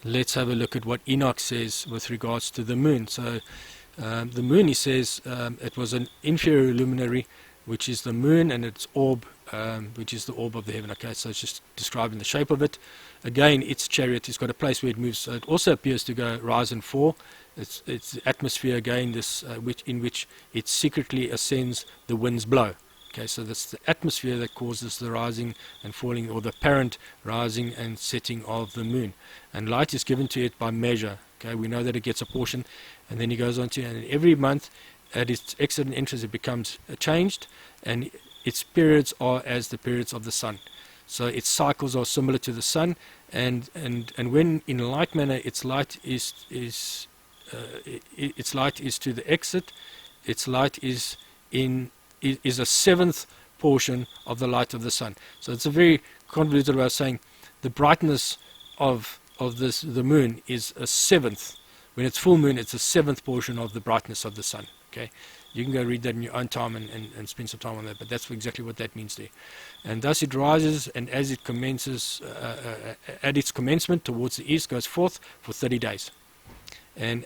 let's have a look at what Enoch says with regards to the moon. So the moon, he says, it was an inferior luminary, which is the moon, and its orb, which is the orb of the heaven. Okay, so it's just describing the shape of it. Again, its chariot, it's got a place where it moves. So it also appears to go rise and fall. It's the atmosphere again, this in which it secretly ascends, the winds blow. Okay, so that's the atmosphere that causes the rising and falling, or the apparent rising and setting of the moon. And light is given to it by measure. Okay, we know that it gets a portion, and then he goes on to, and every month at its exit and entrance it becomes changed, and its periods are as the periods of the sun. So its cycles are similar to the sun, and when in like manner its light is to the exit, its light is a seventh portion of the light of the sun. So it's a very convoluted way of saying the brightness of the moon is a seventh. When it's full moon, it's a seventh portion of the brightness of the sun. Okay, you can go read that in your own time and spend some time on that, but that's exactly what that means there. And thus it rises, and as it commences, at its commencement towards the east, goes forth for 30 days. And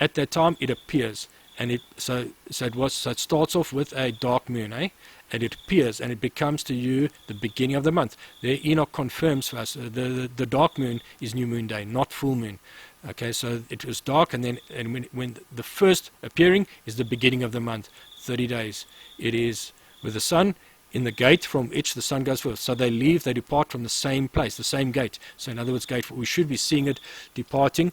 at that time it appears, and it starts off with a dark moon, and it appears, and it becomes to you the beginning of the month. There Enoch confirms for us the dark moon is new moon day, not full moon. Okay, so it was dark, and when the first appearing is the beginning of the month, 30 days. It is with the sun in the gate from which the sun goes forth. So they depart from the same place, the same gate. So in other words, gate, we should be seeing it departing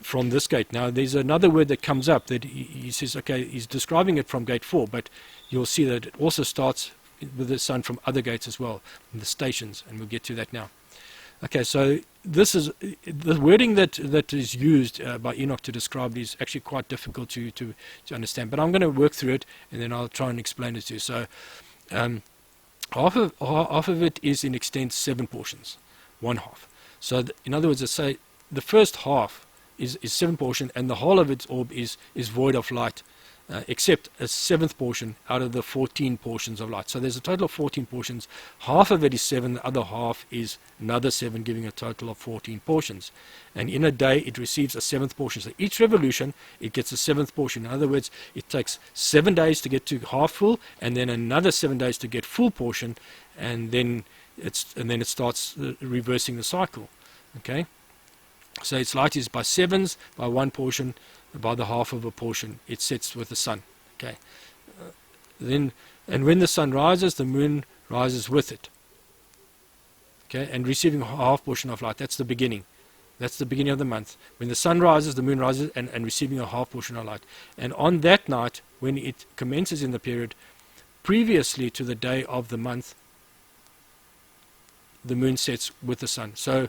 from this gate. Now there's another word that comes up that he says, okay, he's describing it from gate 4, but you'll see that it also starts with the sun from other gates as well, the stations, and we'll get to that now. Okay, so this is the wording that is used by Enoch to describe is actually quite difficult to understand. But I'm going to work through it, and then I'll try and explain it to you. So half of it is in extent 7 portions, 1/2. So in other words, I say the first half is 7 portion, and the whole of its orb is void of light, except a 7th portion out of the 14 portions of light. So there's a total of 14 portions. Half of it is 7, the other half is another 7, giving a total of 14 portions. And in a day, it receives a 7th portion. So each revolution, it gets a 7th portion. In other words, it takes 7 days to get to half full, and then another 7 days to get full portion, and then it starts reversing the cycle. Okay, so its light is by 7s, by 1 portion, by the half of a portion. It sets with the sun. Okay, and when the sun rises, the moon rises with it. Okay, and receiving a half portion of light. That's the beginning. That's the beginning of the month. When the sun rises, the moon rises, and receiving a half portion of light. And on that night, when it commences in the period previously to the day of the month, the moon sets with the sun. So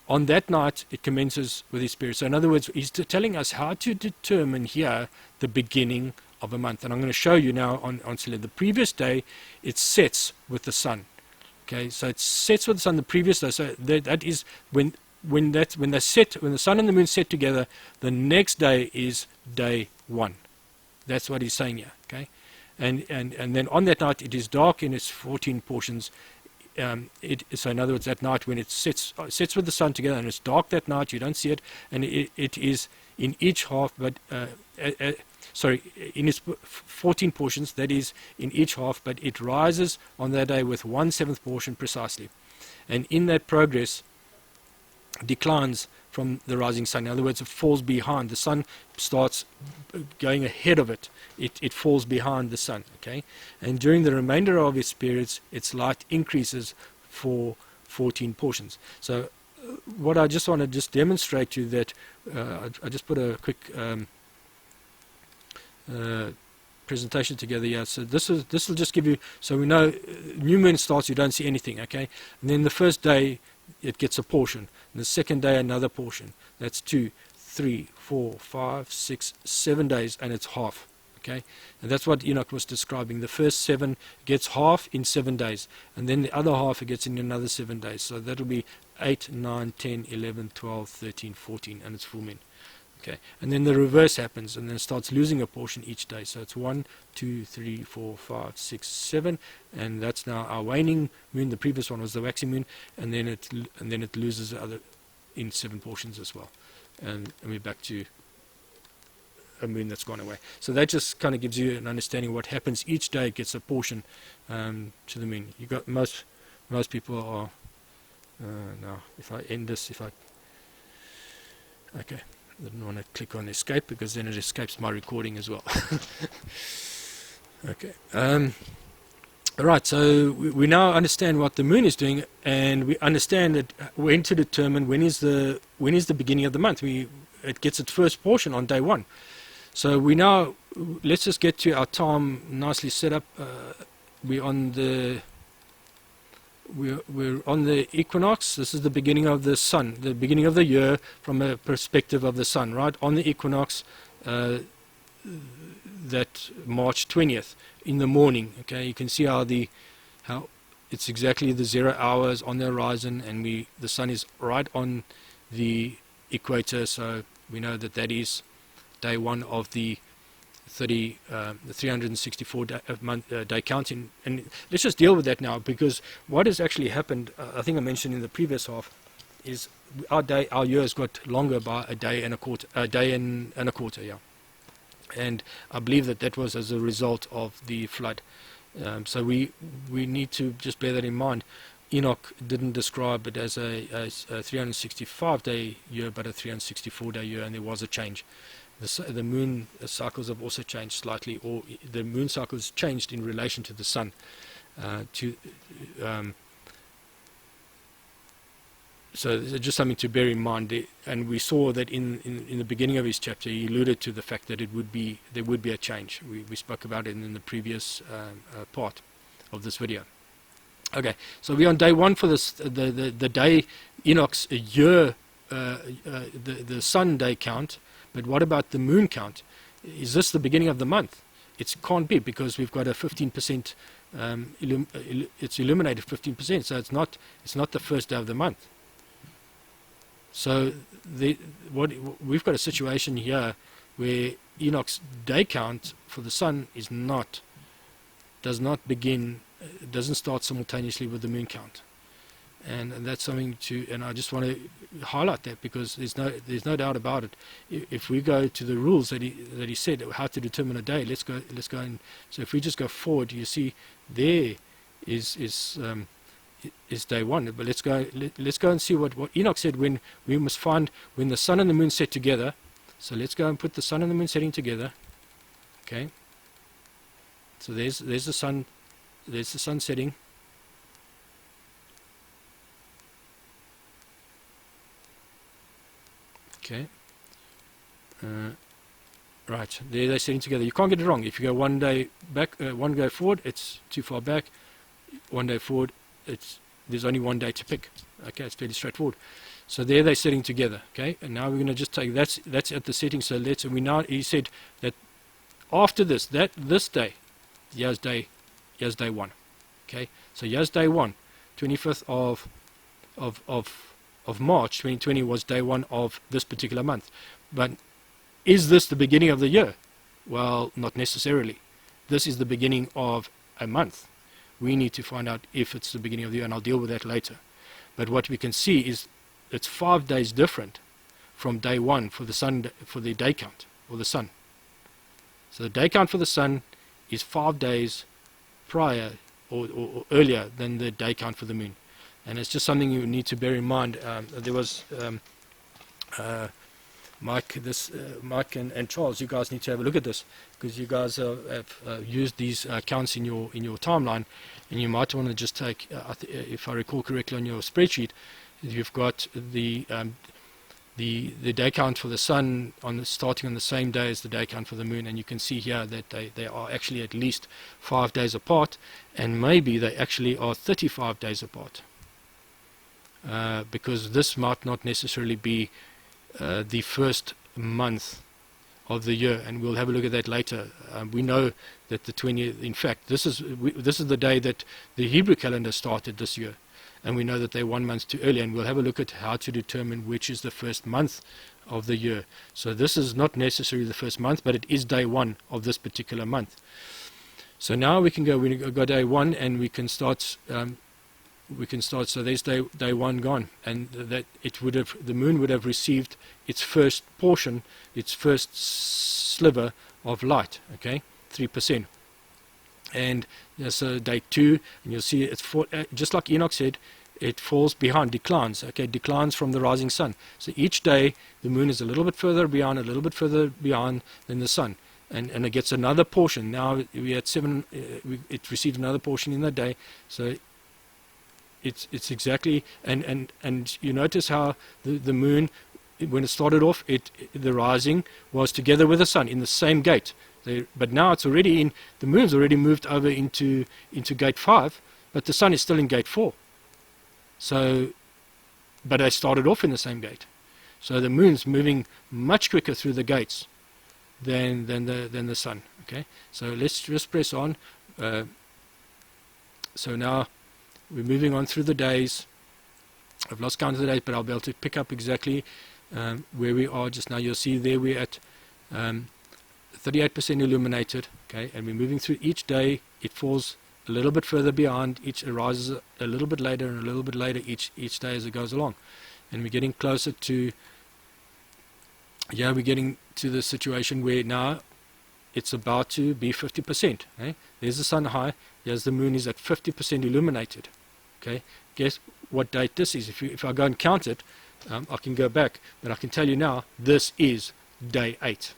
on that night, it commences with his period. So in other words, he's telling us how to determine here the beginning of a month. And I'm going to show you now on the previous day, it sets with the sun. Okay, so it sets with the sun the previous day. So that is when the sun and the moon set together, the next day is day 1. That's what he's saying here. Okay, and then on that night, it is dark in its 14 portions. So in other words, that night when it sets with the sun together and it's dark that night, you don't see it, and it is in each half, but in its 14 portions, that is in each half, but it rises on that day with 1/7 portion precisely, and in that progress declines from the rising sun. In other words, it falls behind. The sun starts going ahead of it. It falls behind the sun. Okay, and during the remainder of its periods, its light increases for 14 portions. So what I just want to demonstrate to you that I just put a quick presentation together here. So this will just give you, so we know new moon starts, you don't see anything. Okay, and then the first day it gets a portion, and the second day another portion. That's 2, 3, 4, 5, 6, 7 days, and it's half. Okay, and that's what Enoch was describing. The first 7 gets half in 7 days, and then the other half it gets in another 7 days. So that'll be 8, 9, 10, 11, 12, 13, 14, and it's full moon. Okay, and then the reverse happens, and then it starts losing a portion each day. So it's 1, 2, 3, 4, 5, 6, 7, and that's now our waning moon. The previous one was the waxing moon, and then it loses the other in 7 portions as well, and we're back to a moon that's gone away. So that just kind of gives you an understanding of what happens each day. It gets a portion to the moon. You got most people are now. If I end this, okay. I didn't want to click on escape because then it escapes my recording as well. Okay. Alright, so we now understand what the moon is doing, and we understand that when to determine when is the beginning of the month. It gets its first portion on day 1. So let's just get to our time nicely set up. We're on the equinox. This is the beginning of the sun, the beginning of the year from a perspective of the sun, right? On the equinox, that March 20th in the morning. Okay, you can see how it's exactly the 0 hours on the horizon, and the sun is right on the equator. So we know that is day 1 of the 364 day count. And let's just deal with that now, because what has actually happened, I think I mentioned in the previous half, is our year has got longer by a day and a quarter, yeah. And I believe that was as a result of the flood. So we need to just bear that in mind. Enoch didn't describe it as a 365-day year, but a 364-day year, and there was a change. The moon cycles have also changed slightly, or the moon cycles changed in relation to the sun. So just something to bear in mind. And we saw that in the beginning of his chapter, he alluded to the fact that there would be a change. We spoke about it in the previous part of this video. Okay, so we're on day 1 for this, the day Enoch's year, the sun day count. But what about the moon count? Is this the beginning of the month? It can't be, because we've got a 15%. It's illuminated 15%, so it's not the first day of the month. So we've got a situation here where Enoch's day count for the sun doesn't start simultaneously with the moon count, and that's something and I just want to highlight that, because there's no doubt about it. If we go to the rules that he said how to determine a day, let's go and so if we just go forward, you see there is day 1. But let's go and see what Enoch said when we must find when the sun and the moon set together. So let's go and put the sun and the moon setting together. Okay. So there's the sun. There's the sun setting. Okay. Right, there they're sitting together. You can't get it wrong. If you go one day back, one go forward, it's too far back. One day forward, there's only one day to pick. Okay, it's fairly straightforward. So there they're sitting together. Okay, and now we're going to just take that's at the setting. So he said that after this day, here's day 1. Okay, so here's day 1, 25th of March 2020 was day 1 of this particular month. But is this the beginning of the year? Well, not necessarily. This is the beginning of a month. We need to find out if it's the beginning of the year, and I'll deal with that later. But what we can see is it's 5 days different from day 1 for the sun, for the day count, or the sun. So the day count for the sun is 5 days prior or earlier than the day count for the moon. And it's just something you need to bear in mind. There was Mike and Charles, you guys need to have a look at this, because you guys have used these counts in your timeline, and you might want to just take, if I recall correctly on your spreadsheet, you've got the day count for the sun starting on the same day as the day count for the moon, and you can see here that they are actually at least 5 days apart, and maybe they actually are 35 days apart, because this might not necessarily be the first month of the year, and we'll have a look at that later. We know that the 20th, in fact, this is the day that the Hebrew calendar started this year, and we know that they're 1 month too early, and we'll have a look at how to determine which is the first month of the year. So this is not necessarily the first month, but it is day 1 of this particular month. So now we go day 1, and we can start. So there's day 1 gone, and that the moon would have received its first portion, its first sliver of light. Okay, 3%. And so day 2, and you'll see it's just like Enoch said, it falls behind, declines. Okay, declines from the rising sun. So each day the moon is a little bit further behind than the sun, and it gets another portion. Now we had 7. It received another portion in the day. So it's exactly, and you notice how the moon, when it started off, the rising was together with the sun in the same gate. But now it's already the moon's already moved over into gate 5, but the sun is still in gate 4. So, but they started off in the same gate. So the moon's moving much quicker through the gates than the sun. Okay, so let's just press on. So now we're moving on through the days. I've lost count of the days, but I'll be able to pick up exactly where we are just now. You'll see there we're at 38% illuminated. Okay, and we're moving through each day. It falls a little bit further behind. Each arises a little bit later and a little bit later each day as it goes along. And we're getting closer to. Yeah, we're getting to the situation where now it's about to be 50%. Okay? There's the sun high. Here's the moon is at 50% illuminated. Okay, guess what date this is? If I go and count it, I can go back, but I can tell you now this is day 8,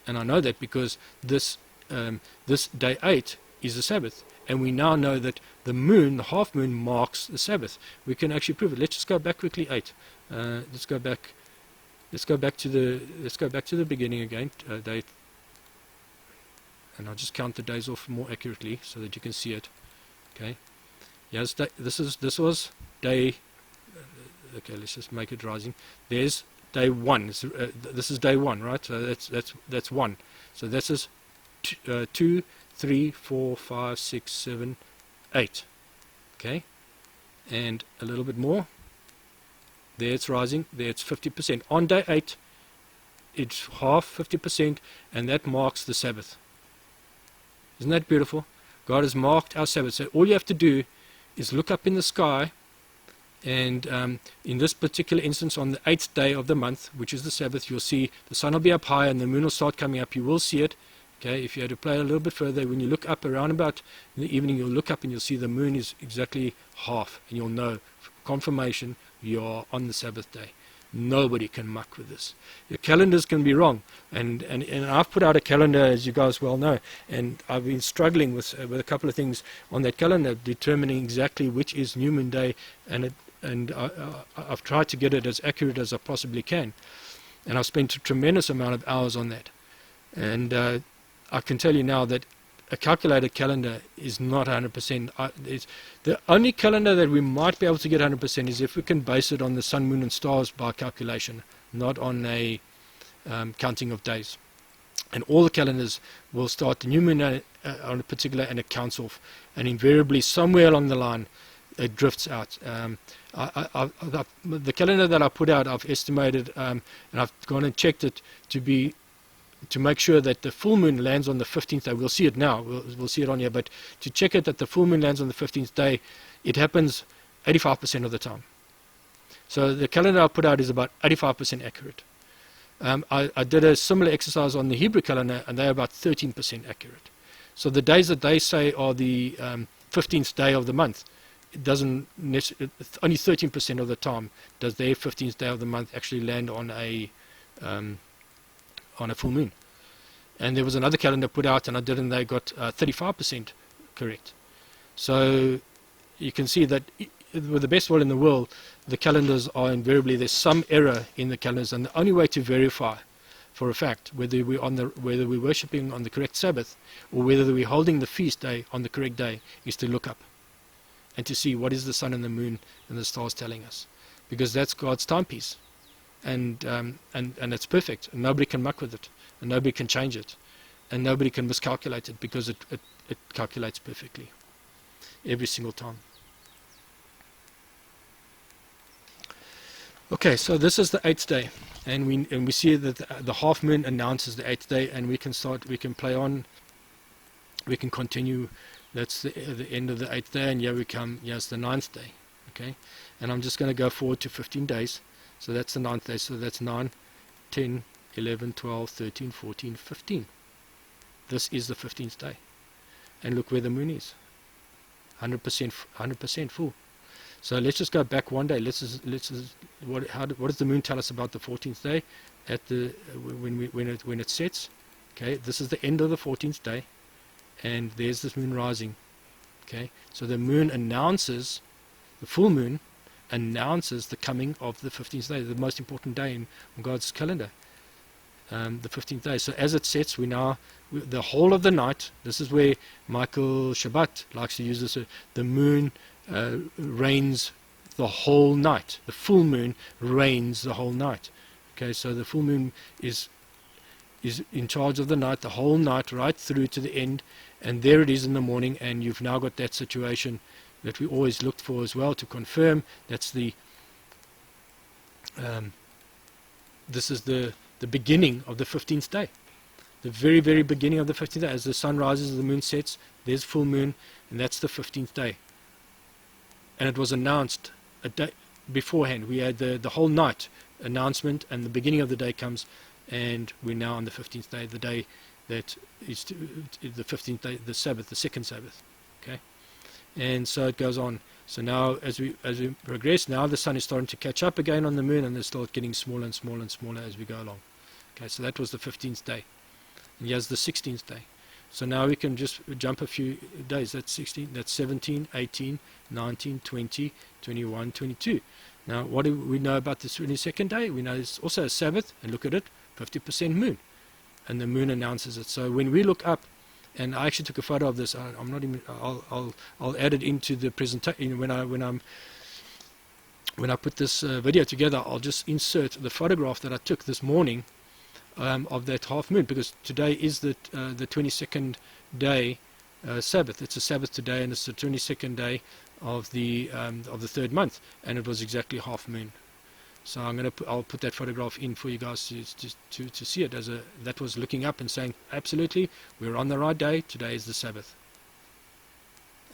and I know that because this day 8 is the Sabbath, and we now know that the moon, the half moon, marks the Sabbath. We can actually prove it. Let's just go back quickly. 8. Let's go back. Let's go back to the beginning again. Date. and I'll just count the days off more accurately so that you can see it. Okay, yes, this was day. Okay, let's just make it rising. There's day 1. This is day 1, right? So that's 1. So this is 2, 3, 4, 5, 6, 7, 8. Okay, and a little bit more. There it's rising. There it's 50%. On day 8, it's half, 50%, and that marks the Sabbath. Isn't that beautiful? God has marked our Sabbath. So all you have to do is look up in the sky, and in this particular instance, on the 8th day of the month, which is the Sabbath, you'll see the sun will be up high and the moon will start coming up. You will see it. Okay, if you had to play a little bit further, when you look up around about in the evening, you'll look up and you'll see the moon is exactly half, and you'll know, confirmation, you are on the Sabbath day. Nobody can muck with this. Your calendars can be wrong, and I've put out a calendar, as you guys well know, and I've been struggling with a couple of things on that calendar, determining exactly which is New Moon Day, and I've tried to get it as accurate as I possibly can, and I've spent a tremendous amount of hours on that, and I can tell you now that a calculated calendar is not 100%. It's the only calendar that we might be able to get 100% is if we can base it on the sun, moon and stars by calculation, not on a counting of days. And all the calendars will start the new moon on a particular and it counts off, and invariably somewhere along the line it drifts out. The calendar that I put out, I've estimated, and I've gone and checked it to make sure that the full moon lands on the 15th day. We'll see it now, we'll see it on here, but to check it that the full moon lands on the 15th day, it happens 85% of the time. So the calendar I put out is about 85% accurate. I did a similar exercise on the Hebrew calendar, and they're about 13% accurate. So the days that they say are the 15th day of the month, it doesn't only 13% of the time does their 15th day of the month actually land on a full moon. And there was another calendar put out, and I did, and they got 35% correct. So you can see that with the best will in the world, the calendars are invariably, there's some error in the calendars, and the only way to verify for a fact whether we're worshipping on the correct Sabbath or whether we're holding the feast day on the correct day is to look up and to see what is the sun and the moon and the stars telling us, because that's God's timepiece. And it's perfect, and nobody can muck with it, and nobody can change it, and nobody can miscalculate it, because it calculates perfectly every single time. Okay, so this is the 8th day, and we see that the half moon announces the 8th day, and we can play on, we can continue. That's the end of the 8th day, and here we come. Here's the 9th day. Okay, and I'm just going to go forward to 15 days. So that's the 9th day, so that's 9, 10, 11, 12, 13, 14, 15. This is the 15th day. And look where the moon is. 100% full. So let's just go back one day. What does the moon tell us about the 14th day? When it sets. Okay, this is the end of the 14th day, and there's this moon rising. Okay, so the moon announces, the full moon announces the coming of the 15th day, the most important day in God's calendar, the 15th day. So as it sets, the whole of the night, this is where Michael Shabbat likes to use this, the moon reigns the whole night. The full moon reigns the whole night. Okay, so the full moon is in charge of the night, the whole night, right through to the end, and there it is in the morning, and you've now got that situation that we always looked for as well, to confirm that's this is the beginning of the 15th day, the very, very beginning of the 15th day. As the sun rises, the moon sets, there's full moon, and that's the 15th day. And it was announced a day beforehand. We had the whole night announcement, and the beginning of the day comes, and we're now on the 15th day, the day that is the 15th day, the Sabbath, the second Sabbath. Okay. And so it goes on. So now as we progress, now the sun is starting to catch up again on the moon, and they start getting smaller and smaller and smaller as we go along. Okay, so that was the 15th day. And here's the 16th day. So now we can just jump a few days. That's 16, that's 17, 18, 19, 20, 21, 22. Now what do we know about the 22nd day? We know it's also a Sabbath, and look at it, 50% moon. And the moon announces it. So when we look up And I actually took a photo of this. I'm not even. I'll add it into the presentation when I put this video together. I'll just insert the photograph that I took this morning of that half moon, because today is the 22nd day Sabbath. It's a Sabbath today, and it's the 22nd day of the third month, and it was exactly half moon. So I'll put that photograph in for you guys to see it that was looking up and saying, absolutely, we're on the right day. Today is the Sabbath,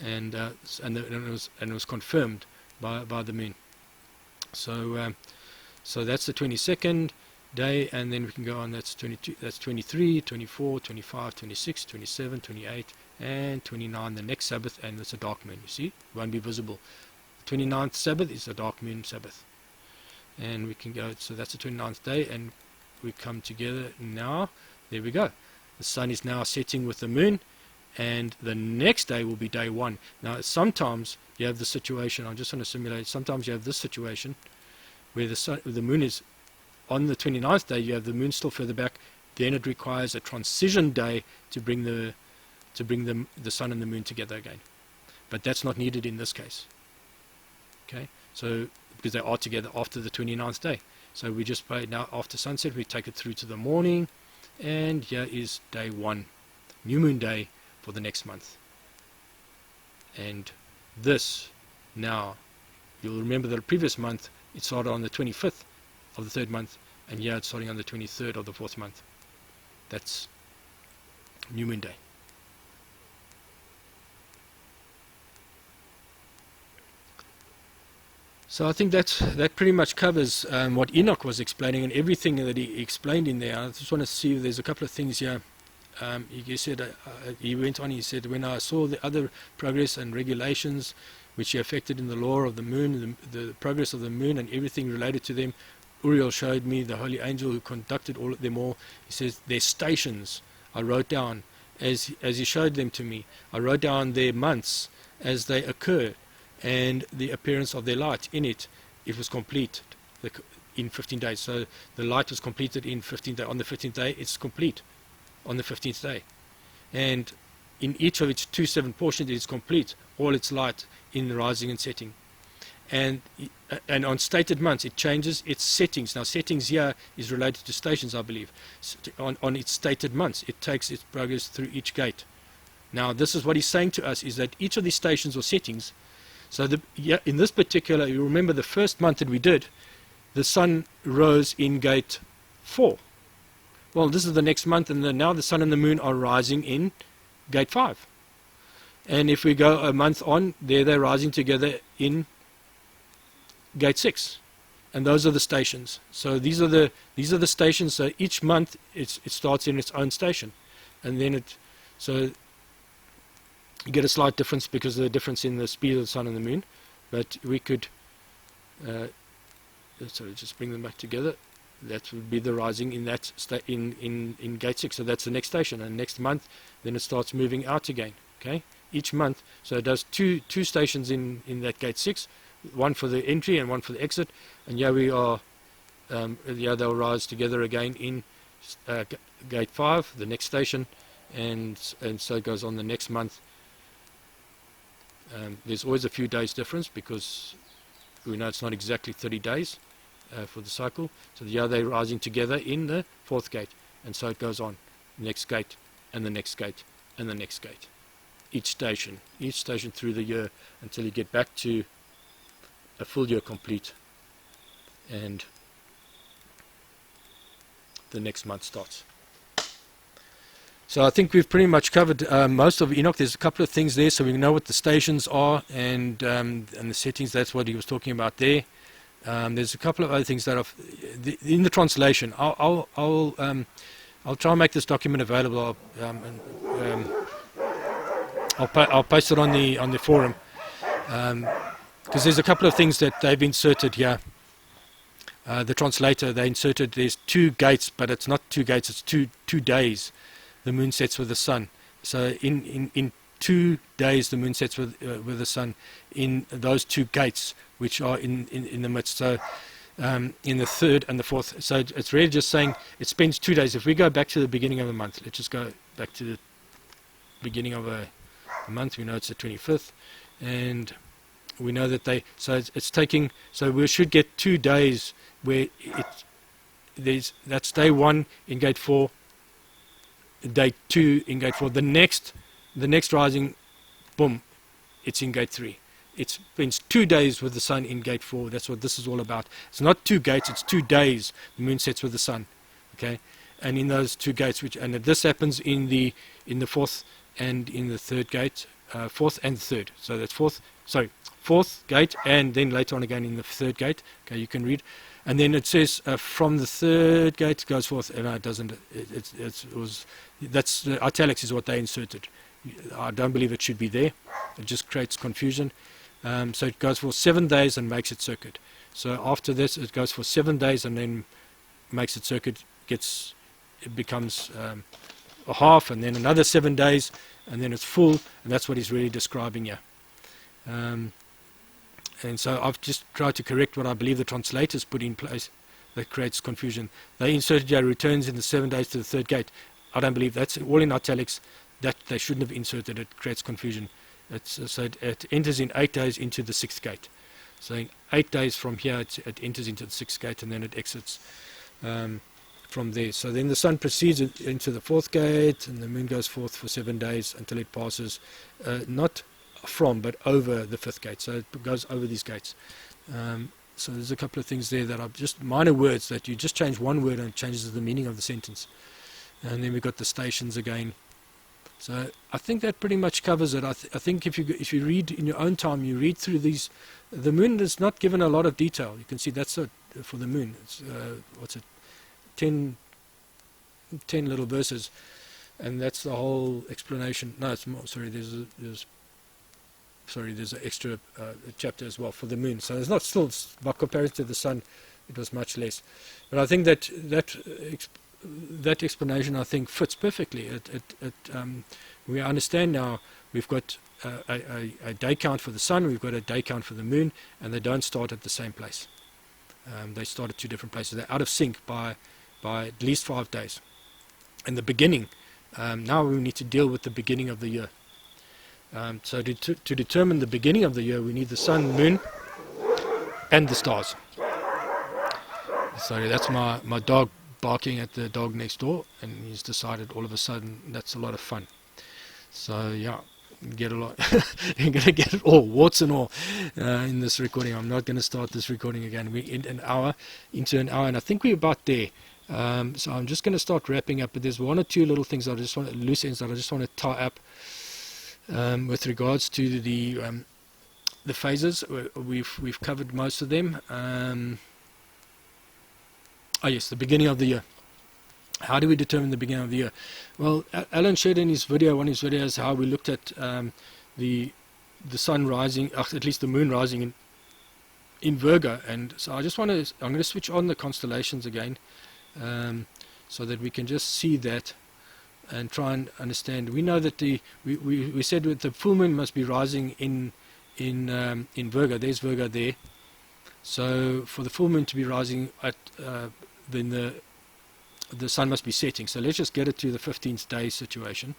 and it was confirmed by the moon. So that's the 22nd day, and then we can go on. That's 22. That's 23, 24, 25, 26, 27, 28, and 29. The next Sabbath, and it's a dark moon. You see, it won't be visible. The 29th Sabbath is a dark moon Sabbath. And we can go, so that's the 29th day, and we come together now. There we go. The sun is now setting with the moon, and the next day will be day 1. Now, sometimes you have the situation, I just want to simulate, sometimes you have this situation where the moon is on the 29th day, you have the moon still further back, then it requires a transition day to bring the sun and the moon together again. But that's not needed in this case. Okay, so because they are together after the 29th day. So we just pray now after sunset, we take it through to the morning, and here is day 1, new moon day for the next month. And this, now, you'll remember the previous month, it started on the 25th of the third month, and here it's starting on the 23rd of the fourth month. That's new moon day. So I think that pretty much covers what Enoch was explaining, and everything that he explained in there. I just want to see if there's a couple of things here. He said, he went on, he said, when I saw the other progress and regulations which he affected in the law of the moon, the progress of the moon and everything related to them, Uriel showed me the holy angel who conducted all of them all. He says, their stations I wrote down as he showed them to me. I wrote down their months as they occur, and the appearance of their light in it. It was complete in 15 days. So the light was completed in 15 days. On the 15th day, it's complete on the 15th day. And in each of its 2/7 portions, it is complete, all its light in the rising and setting. And on stated months, it changes its settings. Now, settings here is related to stations, I believe. On its stated months, it takes its progress through each gate. Now, this is what he's saying to us, is that each of these stations or settings, so in this particular, you remember the first month that we did, the sun rose in gate 4. Well, this is the next month, and now the sun and the moon are rising in gate 5. And if we go a month on, they're rising together in gate 6. And those are the stations. So these are the stations. So each month it starts in its own station, and then so you get a slight difference because of the difference in the speed of the sun and the moon. But we could just bring them back together. That would be the rising in that in gate 6. So that's the next station, and next month then it starts moving out again. Okay, each month. So it does two stations in that gate 6, one for the entry and one for the exit. And here we are. They'll rise together again in gate 5, the next station, and so it goes on the next month. There's always a few days difference because we know it's not exactly 30 days for the cycle. So they're rising together in the 4th gate, and so it goes on. Next gate, and the next gate, and the next gate. Each station through the year until you get back to a full year complete, and the next month starts. So I think we've pretty much covered most of Enoch. There's a couple of things there, so we know what the stations are and the settings. That's what he was talking about there. There's a couple of other things that are in the translation. I'll try and make this document available. I'll post it on the forum because there's a couple of things that they've inserted here. The translator, they inserted there's 2 gates, but it's not 2 gates. It's two days. The moon sets with the sun. So in 2 days the moon sets with the sun in those 2 gates which are in the midst. So in the 3rd and the 4th. So it's really just saying it spends 2 days. If we go back to the beginning of the month, let's just go back to beginning of a month. We know it's the 25th, and we know that it's taking, so we should get 2 days where that's day 1 in gate 4, day 2 in gate 4. The next rising, boom, it's in gate 3. It spends 2 days with the sun in gate 4. That's what this is all about. It's not 2 gates, it's 2 days the moon sets with the sun. Okay, and in those 2 gates, and this happens in the 4th and in the 3rd gate, 4th and 3rd. So that's 4th gate, and then later on again in the 3rd gate. Okay, you can read, and then it says from the 3rd gate it goes forth. No, it doesn't. That's the italics is what they inserted. I don't believe it should be there. It just creates confusion. So it goes for 7 days and makes its circuit. So after this, it goes for 7 days and then makes its circuit. It becomes a half, and then another 7 days, and then it's full, and that's what he's really describing here. And so I've just tried to correct what I believe the translators put in place that creates confusion. They inserted here returns in the 7 days to the 3rd gate. I don't believe that's all in italics. That they shouldn't have inserted. It creates confusion. So it enters in 8 days into the 6th gate. So in 8 days from here it enters into the 6th gate, and then it exits from there. So then the sun proceeds into the 4th gate, and the moon goes forth for 7 days until it passes not from but over the 5th gate. So it goes over these gates. So there's a couple of things there that are just minor words that you just change one word and it changes the meaning of the sentence. And then we've got the stations again. So I think that pretty much covers it. I think if you read in your own time, you read through these. The moon is not given a lot of detail. You can see that's for the moon. It's what's it? 10 little verses, and that's the whole explanation. No, it's more. Sorry, there's an extra chapter as well for the moon. So it's not still, by comparison to the sun, it was much less. But I think that explanation, I think, fits perfectly. We understand now we've got a day count for the sun, we've got a day count for the moon, and they don't start at the same place. They start at 2 different places. They're out of sync by at least 5 days. And the beginning, now we need to deal with the beginning of the year. So to determine the beginning of the year, we need the sun, moon, and the stars. Sorry, that's my dog barking at the dog next door, and he's decided all of a sudden that's a lot of fun. So yeah, get a lot. You're going to get it all, warts and all, in this recording. I'm not going to start this recording again. We're into an hour, and I think we're about there. So I'm just going to start wrapping up, but there's 1 or 2 little things that loose ends that I just want to tie up with regards to the phases. We've covered most of them. Yes, the beginning of the year. How do we determine the beginning of the year? Well, Alan shared in his video, one of his videos, how we looked at the sun rising, at least the moon rising in Virgo. And so I'm going to switch on the constellations again, so that we can just see that and try and understand. We know that we said that the full moon must be rising in Virgo. There's Virgo there. So for the full moon to be rising at then the sun must be setting. So let's just get it to the 15th day situation.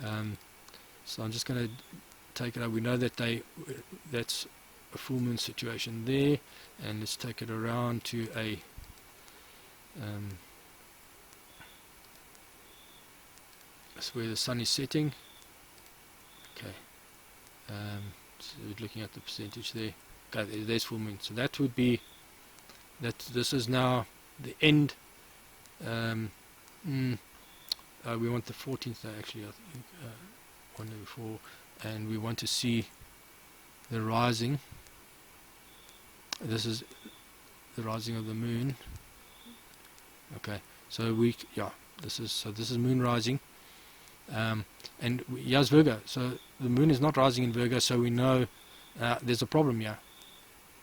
So I'm just going to take it out. We know that that's a full moon situation there, and let's take it around to a that's where the sun is setting. Okay, so we're looking at the percentage there. Okay, there's full moon. So that would be that. This is now the end. We want the 14th day, actually, I think, one day before, and we want to see the rising. This is the rising of the moon. Okay, so this is moon rising, and here's Virgo. So the moon is not rising in Virgo, so we know there's a problem here.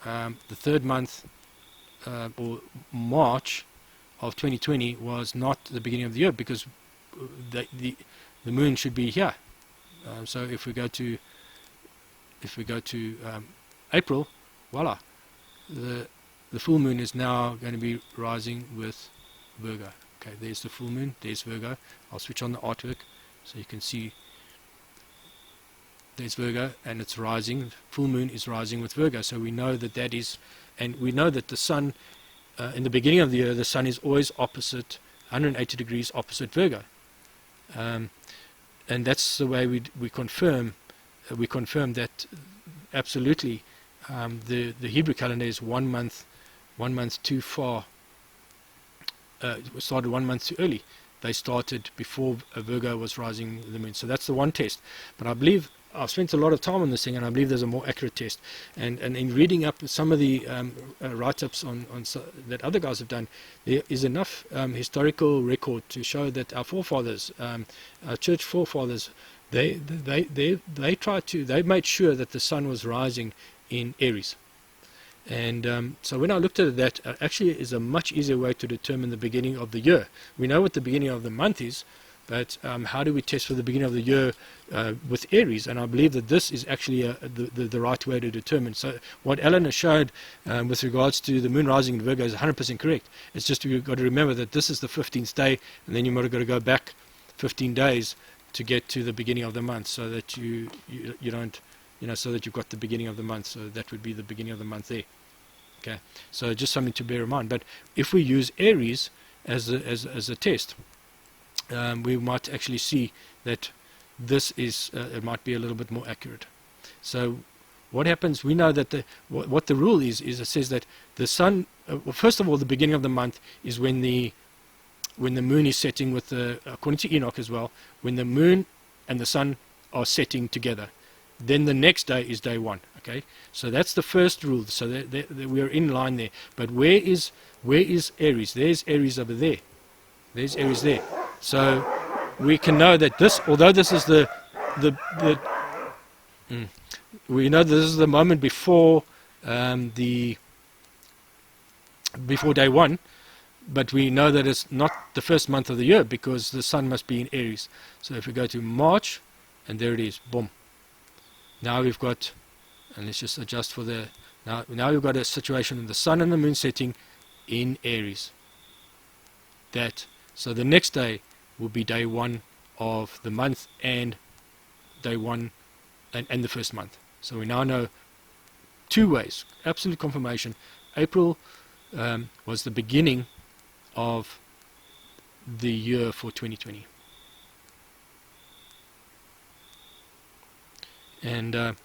The 3rd month, or March of 2020, was not the beginning of the year, because the moon should be here. So if we go to April, voila, the full moon is now going to be rising with Virgo. Okay, there's the full moon, there's Virgo. I'll switch on the artwork so you can see there's Virgo, and it's rising. Full moon is rising with Virgo, so we know that that is, and we know that the sun, in the beginning of the year, the sun is always opposite, 180 degrees opposite Virgo, and that's the way we confirm that absolutely. The Hebrew calendar is 1 month too far. Started 1 month too early. They started before Virgo was rising the moon. So that's the one test. But I believe I've spent a lot of time on this thing, and I believe there's a more accurate test. And in reading up some of the write-ups on that other guys have done, there is enough historical record to show that our forefathers, our church forefathers, they made sure that the sun was rising in Aries. And so when I looked at that, actually is a much easier way to determine the beginning of the year. We know what the beginning of the month is, but how do we test for the beginning of the year with Aries? And I believe that this is actually the right way to determine. So what Eleanor showed with regards to the moon rising in Virgo is 100% correct. It's just you've got to remember that this is the 15th day, and then you've got to go back 15 days to get to the beginning of the month, so that you don't, so that you've got the beginning of the month. So that would be the beginning of the month there. Okay, so just something to bear in mind. But if we use Aries as a test, we might actually see that this is it might be a little bit more accurate. So what happens? We know that what the rule is it says that the sun. Well, first of all, the beginning of the month is when the moon is setting with according to Enoch as well, when the moon and the sun are setting together. Then the next day is day 1. Okay, so that's the first rule. So that we're in line there. But where is Aries? There's Aries over there. There's Aries there. So we can know that this, although this is we know this is the moment before before day 1, but we know that it's not the first month of the year because the sun must be in Aries. So if we go to March, and there it is, boom. Now we've got, and let's just adjust for the, now we've got a situation of the sun and the moon setting in Aries. So the next day will be day 1 of the month and day 1 and the first month. So we now know 2 ways, absolute confirmation. April was the beginning of the year for 2020. And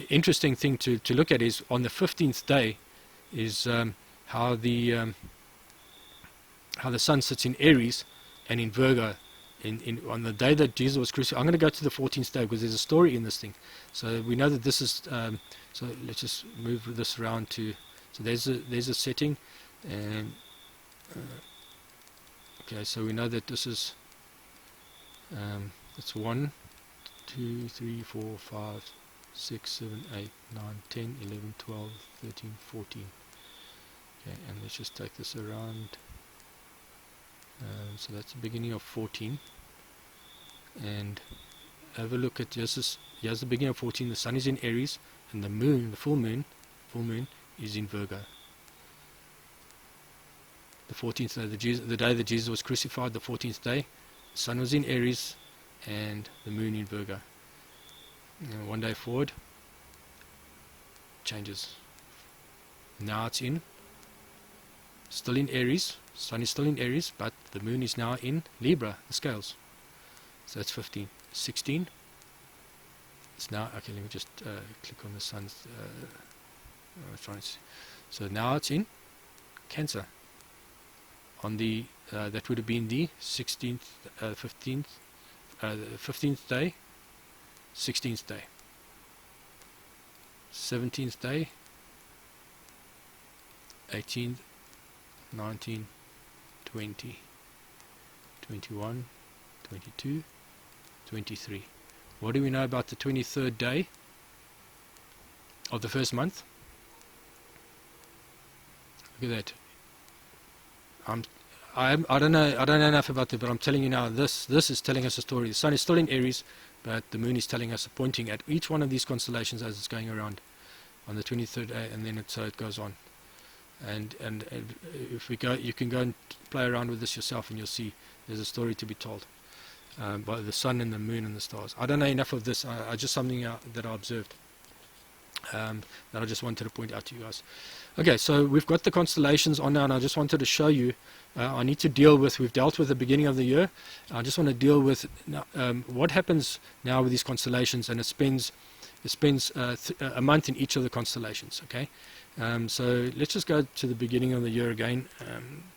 interesting thing to look at is on the 15th day is how the sun sits in Aries and in Virgo on the day that Jesus was crucified. I'm going to go to the 14th day because there's a story in this thing. So we know that this is so let's just move this around to, so there's a setting, and okay, so we know that this is it's 1, 2, 3, 4, 5, 6, 7, 8, 9, 10, 11, 12, 13, 14. Okay, and let's just take this around. So that's the beginning of 14. And have a look at just here's the beginning of 14. The sun is in Aries, and the moon, the full moon is in Virgo. The 14th day, the day that Jesus was crucified, the 14th day, the sun was in Aries, and the moon in Virgo. And 1 day forward, changes. Now it's still in Aries. Sun is still in Aries, but the moon is now in Libra, the scales. So that's 15. 16. It's now, okay, let me just click on the sun's, trying to see. So now it's in Cancer. On the, that would have been the 16th, 15th, 15th day, 16th day, 17th day, 18th, 19, 20, 21, 22, 23. What do we know about the 23rd day of the first month? Look at that. I don't know enough about it, but I'm telling you now, this is telling us a story. The sun is still in Aries, but the moon is telling us, pointing at each one of these constellations as it's going around on the 23rd day, and then so it goes on. And if we go, you can go and play around with this yourself, and you'll see there's a story to be told. by the sun and the moon and the stars. I don't know enough of this. I just something that I observed, that I just wanted to point out to you guys. Okay, so we've got the constellations on now, and I just wanted to show you. I need to deal with. We've dealt with the beginning of the year. I just want to deal with now, what happens now with these constellations, and it spends a month in each of the constellations. Okay, so let's just go to the beginning of the year again,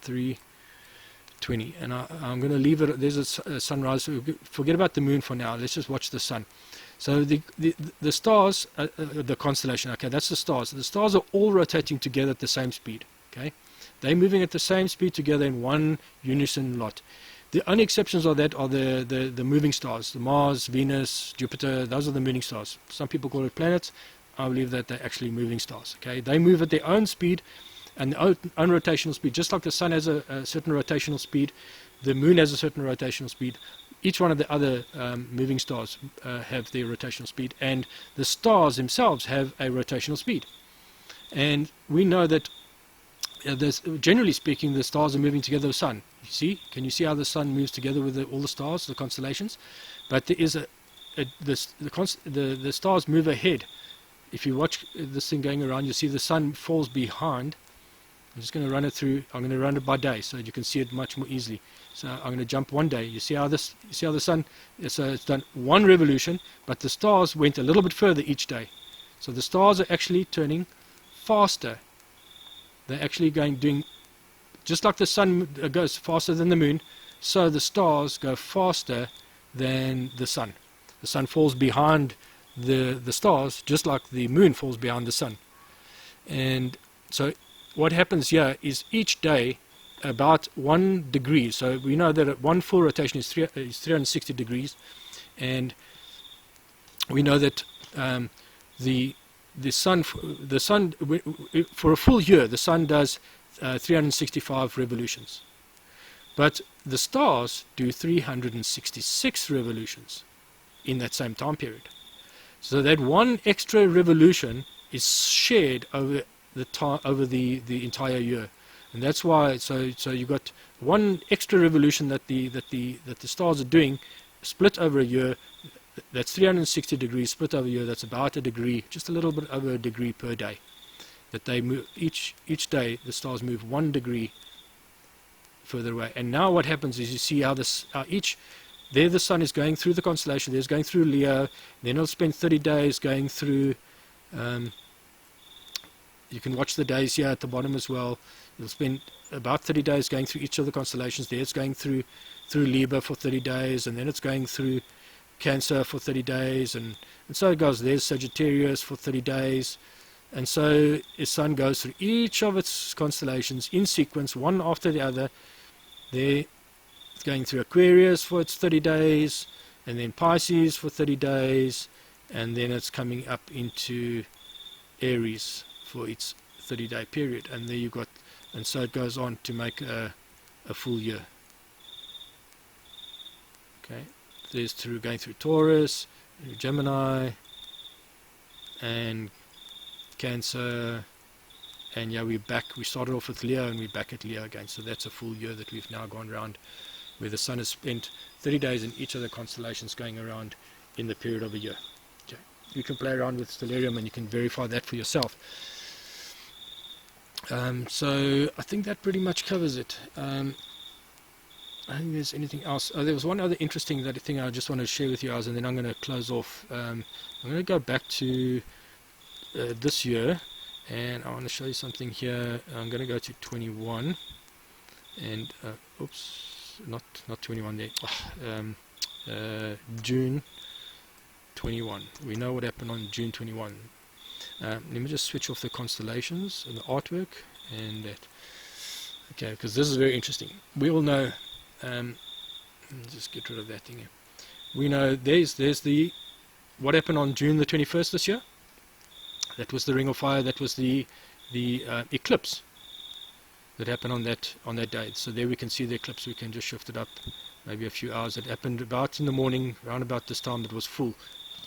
3/20, and I'm going to leave it. There's a sunrise. So forget about the moon for now. Let's just watch the sun. So the stars, the constellation. Okay, that's the stars. The stars are all rotating together at the same speed. Okay, they're moving at the same speed together in one unison lot. The only exceptions are the moving stars, the Mars, Venus, Jupiter. Those are the moving stars. Some people call it planets. I believe that they're actually moving stars. Okay, they move at their own speed and their own rotational speed. Just like the sun has a certain rotational speed, the moon has a certain rotational speed. Each one of the other moving stars have their rotational speed, and the stars themselves have a rotational speed. And we know that generally speaking, the stars are moving together with the sun. You see? Can you see how the sun moves together with all the stars, the constellations? But there is the stars move ahead. If you watch this thing going around, you see the sun falls behind. I'm just going to run it through. I'm going to run it by day so you can see it much more easily. So I'm going to jump one day. You see how the sun? So it's done one revolution, but the stars went a little bit further each day. So the stars are actually turning faster. They're actually doing just like the sun goes faster than the moon. So the stars go faster than the sun. The sun falls behind the stars, just like the moon falls behind the sun. And so what happens here is each day about 1 degree. So we know that one full rotation is 360 degrees, and we know that the sun for a full year, the sun does 365 revolutions, but the stars do 366 revolutions in that same time period. So that one extra revolution is shared over the entire year, and that's why. So you got one extra revolution that the stars are doing, split over a year. That's 360 degrees split over a year. That's about a degree, just a little bit over a degree per day. That they move each day. The stars move 1 degree further away. And now what happens is you see how there the sun is going through the constellation. There's going through Leo. Then it'll spend 30 days going through. You can watch the days here at the bottom as well. You'll spend about 30 days going through each of the constellations. There it's going through Libra for 30 days, and then it's going through Cancer for 30 days, and so it goes. There's Sagittarius for 30 days, and so the sun goes through each of its constellations in sequence, one after the other. There it's going through Aquarius for its 30 days, and then Pisces for 30 days, and then it's coming up into Aries for its 30-day period, and there you got, and so it goes on to make a full year. Okay. There's going through Taurus, Gemini, and Cancer, and yeah, we're back. We started off with Leo, and we're back at Leo again. So that's a full year that we've now gone around, where the sun has spent 30 days in each of the constellations going around in the period of a year. Okay. You can play around with Stellarium, and you can verify that for yourself. So I think that pretty much covers it. I think there's anything else. There was one other interesting thing I just wanted to share with you guys, and then I'm going to close off. I'm going to go back to this year, and I want to show you something here. I'm going to go to 21, and oops, not 21 there. June 21. We know what happened on June 21. Let me just switch off the constellations and the artwork and that. Okay, because this is very interesting. We all know. Just get rid of that thing here. We know there's the what happened on June the 21st this year. That was the Ring of Fire. That was the eclipse that happened on that day. So there we can see the eclipse. We can just shift it up maybe a few hours. It happened about in the morning, around about this time. It was full,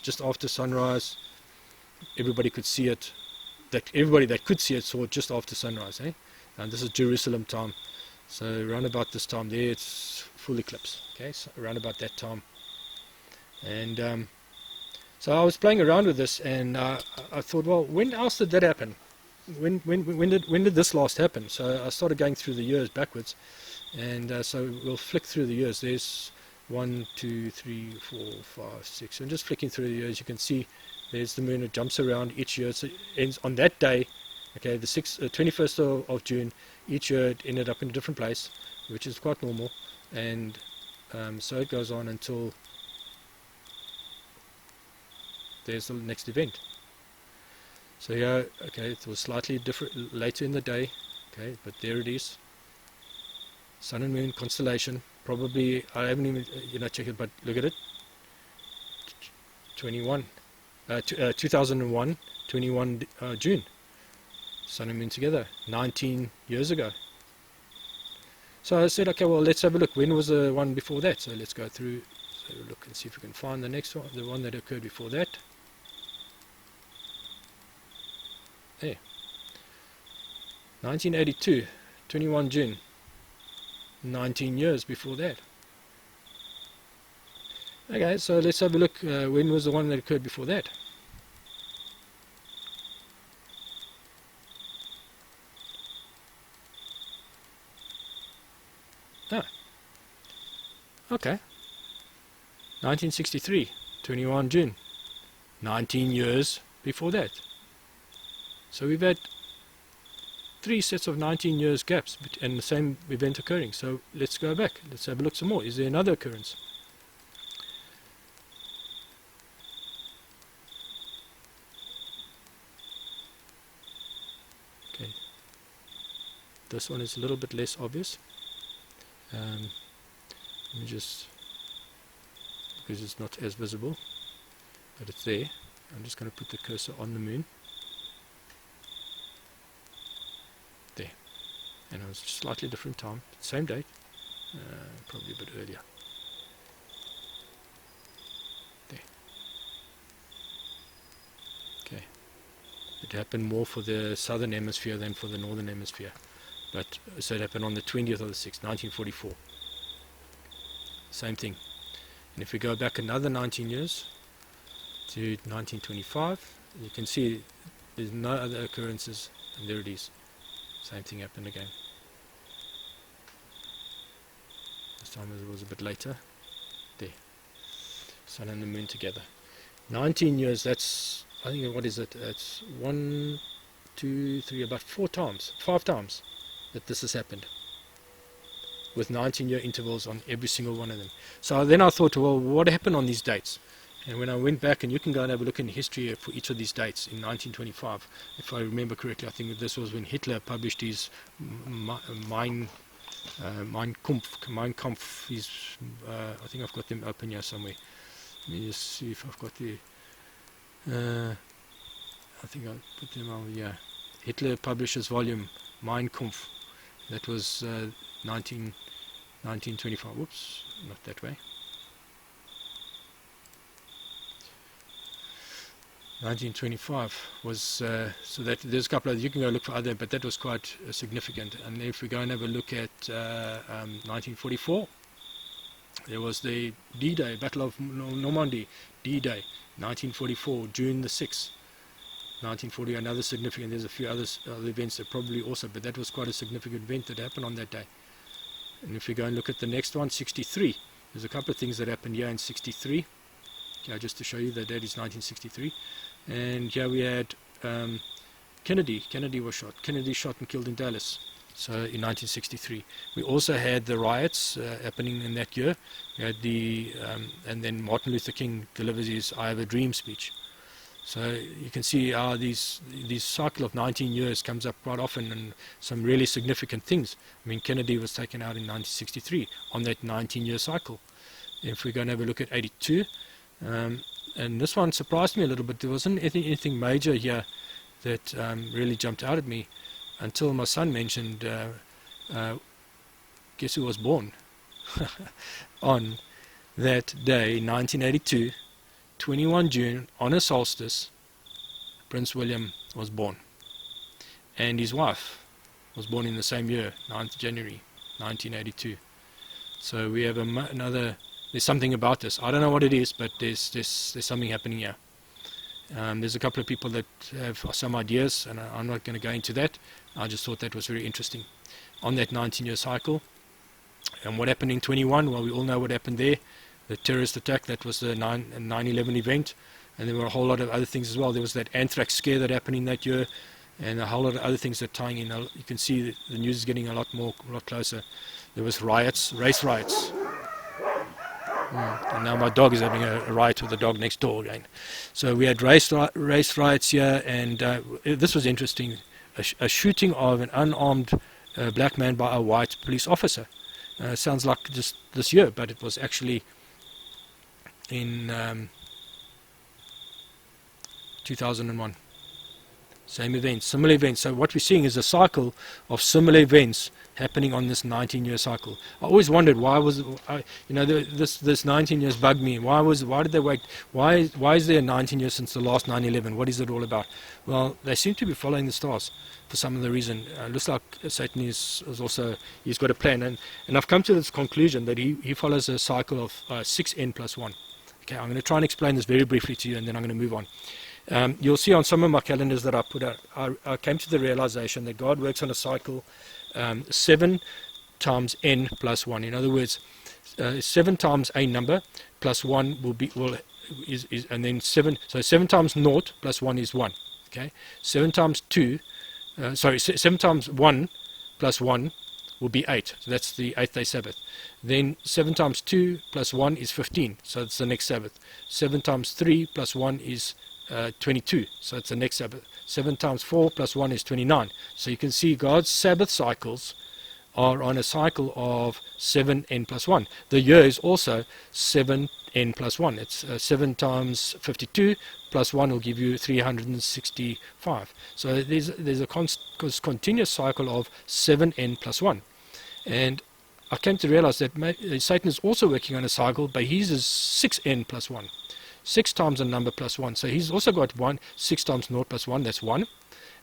just after sunrise. Everybody could see it. Everybody that could see it saw it just after sunrise. And this is Jerusalem time. So around about this time there, it's full eclipse. Okay, so around about that time. And so I was playing around with this, and I thought, well, when else did that happen? When did this last happen? So I started going through the years backwards, and so we'll flick through the years. There's 1, 2, 3, 4, 5, 6, and just flicking through the years, you can see there's the moon. It jumps around each year. So it ends on that day. Okay, the 21st of June. Each year it ended up in a different place, which is quite normal, and so it goes on until there's the next event. So yeah, okay, it was slightly different later in the day, okay, but there it is. Sun and Moon constellation. Probably I haven't even checked it, but look at it. 2001, 21 June. Sun and Moon together, 19 years ago. So I said, okay, well, let's have a look. When was the one before that? So let's go through, so look and see if we can find the next one, the one that occurred before that. There. 1982, 21 June. 19 years before that. Okay, so let's have a look. When was the one that occurred before that? Ah, okay. 1963, 21 June. 19 years before that. So we've had 3 sets of 19 years gaps and the same event occurring. So let's go back. Let's have a look some more. Is there another occurrence? Okay. This one is a little bit less obvious. Let me just, because it's not as visible, but it's there. I'm just going to put the cursor on the moon. There. And it was a slightly different time, same date, probably a bit earlier. There. Okay. It happened more for the southern hemisphere than for the northern hemisphere. But so it happened on the 20th of the 6th, 1944. Same thing. And if we go back another 19 years to 1925, you can see there's no other occurrences, and there it is. Same thing happened again. This time it was a bit later. There. Sun and the moon together. 19 years, that's, I think, what is it? It's 1, 2, 3, about 5 times that this has happened, with 19-year intervals on every single one of them. So then I thought, well, what happened on these dates? And when I went back, and you can go and have a look in history for each of these dates in 1925, if I remember correctly, I think this was when Hitler published his Mein Kampf, his, I think I've got them open here somewhere. Let me just see if I've got the, I think I'll put them over here. Hitler published his volume, Mein Kampf. That was 1925. Whoops, not that way. 1925 was, so that there's a couple of, you can go look for other, but that was quite significant. And if we go and have a look at 1944, there was the D-Day, Battle of Normandy, D-Day, 1944, June the 6th. 1940, another significant, there's a few other events that probably also, but that was quite a significant event that happened on that day. And if we go and look at the next one, 63, there's a couple of things that happened here in 63. Okay, just to show you that that is 1963. And here we had Kennedy was shot. Kennedy shot and killed in Dallas, so in 1963. We also had the riots happening in that year. We had the, and then Martin Luther King delivers his I Have a Dream speech. So you can see how these cycle of 19 years comes up quite often, and some really significant things. I mean, Kennedy was taken out in 1963 on that 19-year cycle. If we're going to have a look at 82, and this one surprised me a little bit. There wasn't anything major here that really jumped out at me until my son mentioned, guess who was born on that day, 1982. 21 June, on a solstice, Prince William was born. And his wife was born in the same year, 9th January 1982. So we have another. There's something about this. I don't know what it is, but there's something happening here. There's a couple of people that have some ideas, and I'm not going to go into that. I just thought that was very interesting. On that 19-year cycle, and what happened in 21? Well, we all know what happened there. The terrorist attack, that was the 9/11 event, and there were a whole lot of other things as well. There was that anthrax scare that happened in that year, and a whole lot of other things that tying in. You can see the news is getting a lot closer. There was riots, race riots. And now my dog is having a riot with the dog next door again. So we had race riots here, and this was interesting. A shooting of an unarmed black man by a white police officer. Sounds like just this year, but it was actually in 2001. Same events, similar events. So what we're seeing is a cycle of similar events happening on this 19-year cycle. I always wondered why was this 19 years bugged me. Why did they wait? Why is there 19 years since the last 9/11? What is it all about? Well, they seem to be following the stars for some of the reason. Looks like Satan is also, he's got a plan, and I've come to this conclusion that he follows a cycle of 6n+1. Okay, I'm going to try and explain this very briefly to you, and then I'm going to move on. You'll see on some of my calendars that I put out, I came to the realization that God works on a cycle 7 times n+1. In other words, 7 times a number plus 1 is and then 7. So 7 times 0 plus 1 is 1. Okay, 7 times 7 times 1 plus 1 will be 8. So that's the 8th-day Sabbath. Then 7 times 2 plus 1 is 15. So it's the next Sabbath. 7 times 3 plus 1 is 22, so it's the next Sabbath. 7 times 4 plus 1 is 29. So you can see God's Sabbath cycles are on a cycle of 7n+1. The year is also 7n+1. It's 7 times 52 plus 1 will give you 365. So there's a continuous cycle of 7n+1. And I came to realize that Satan is also working on a cycle, but his is 6n+1. 6 times a number plus 1. So he's also got 6 times 0 plus 1, that's 1.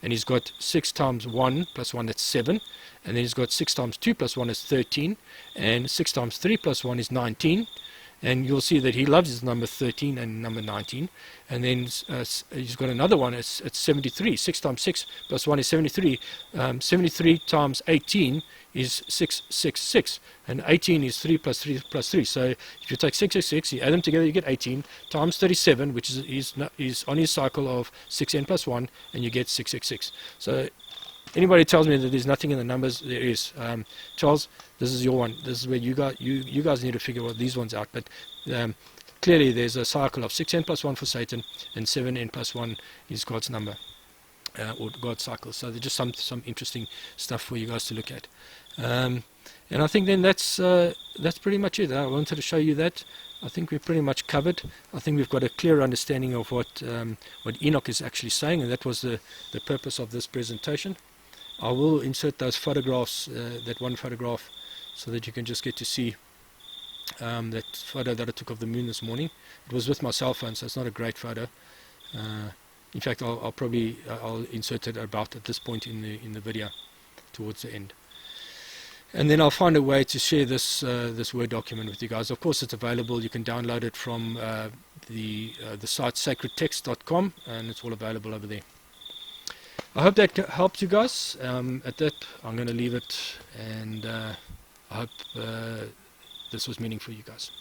And he's got 6 times 1 plus 1, that's 7. And then he's got 6 times 2 plus 1 is 13. And 6 times 3 plus 1 is 19. And you'll see that he loves his number 13 and number 19. And then he's got another one, it's 73. 6 times 6 plus 1 is 73. 73 times 18 is 666. And 18 is 3 plus 3 plus 3. So if you take 666, you add them together, you get 18 times 37, which is on his cycle of 6n+1, and you get 666. So anybody tells me that there's nothing in the numbers, there is. Charles, this is your one. This is where you guys need to figure what these ones out. But clearly there's a cycle of 6n+1 for Satan, and 7n+1 is God's number, or God's cycle. So there's just some interesting stuff for you guys to look at. And I think then that's pretty much it. I wanted to show you that. I think we're pretty much covered. I think we've got a clear understanding of what Enoch is actually saying, and that was the purpose of this presentation. I will insert those photographs, that one photograph, so that you can just get to see that photo that I took of the moon this morning. It was with my cell phone, so it's not a great photo. In fact, I'll insert it about at this point in the video, towards the end. And then I'll find a way to share this Word document with you guys. Of course, it's available. You can download it from the site sacredtext.com, and it's all available over there. I hope that helped you guys. At that, I'm going to leave it, and I hope this was meaningful for you guys.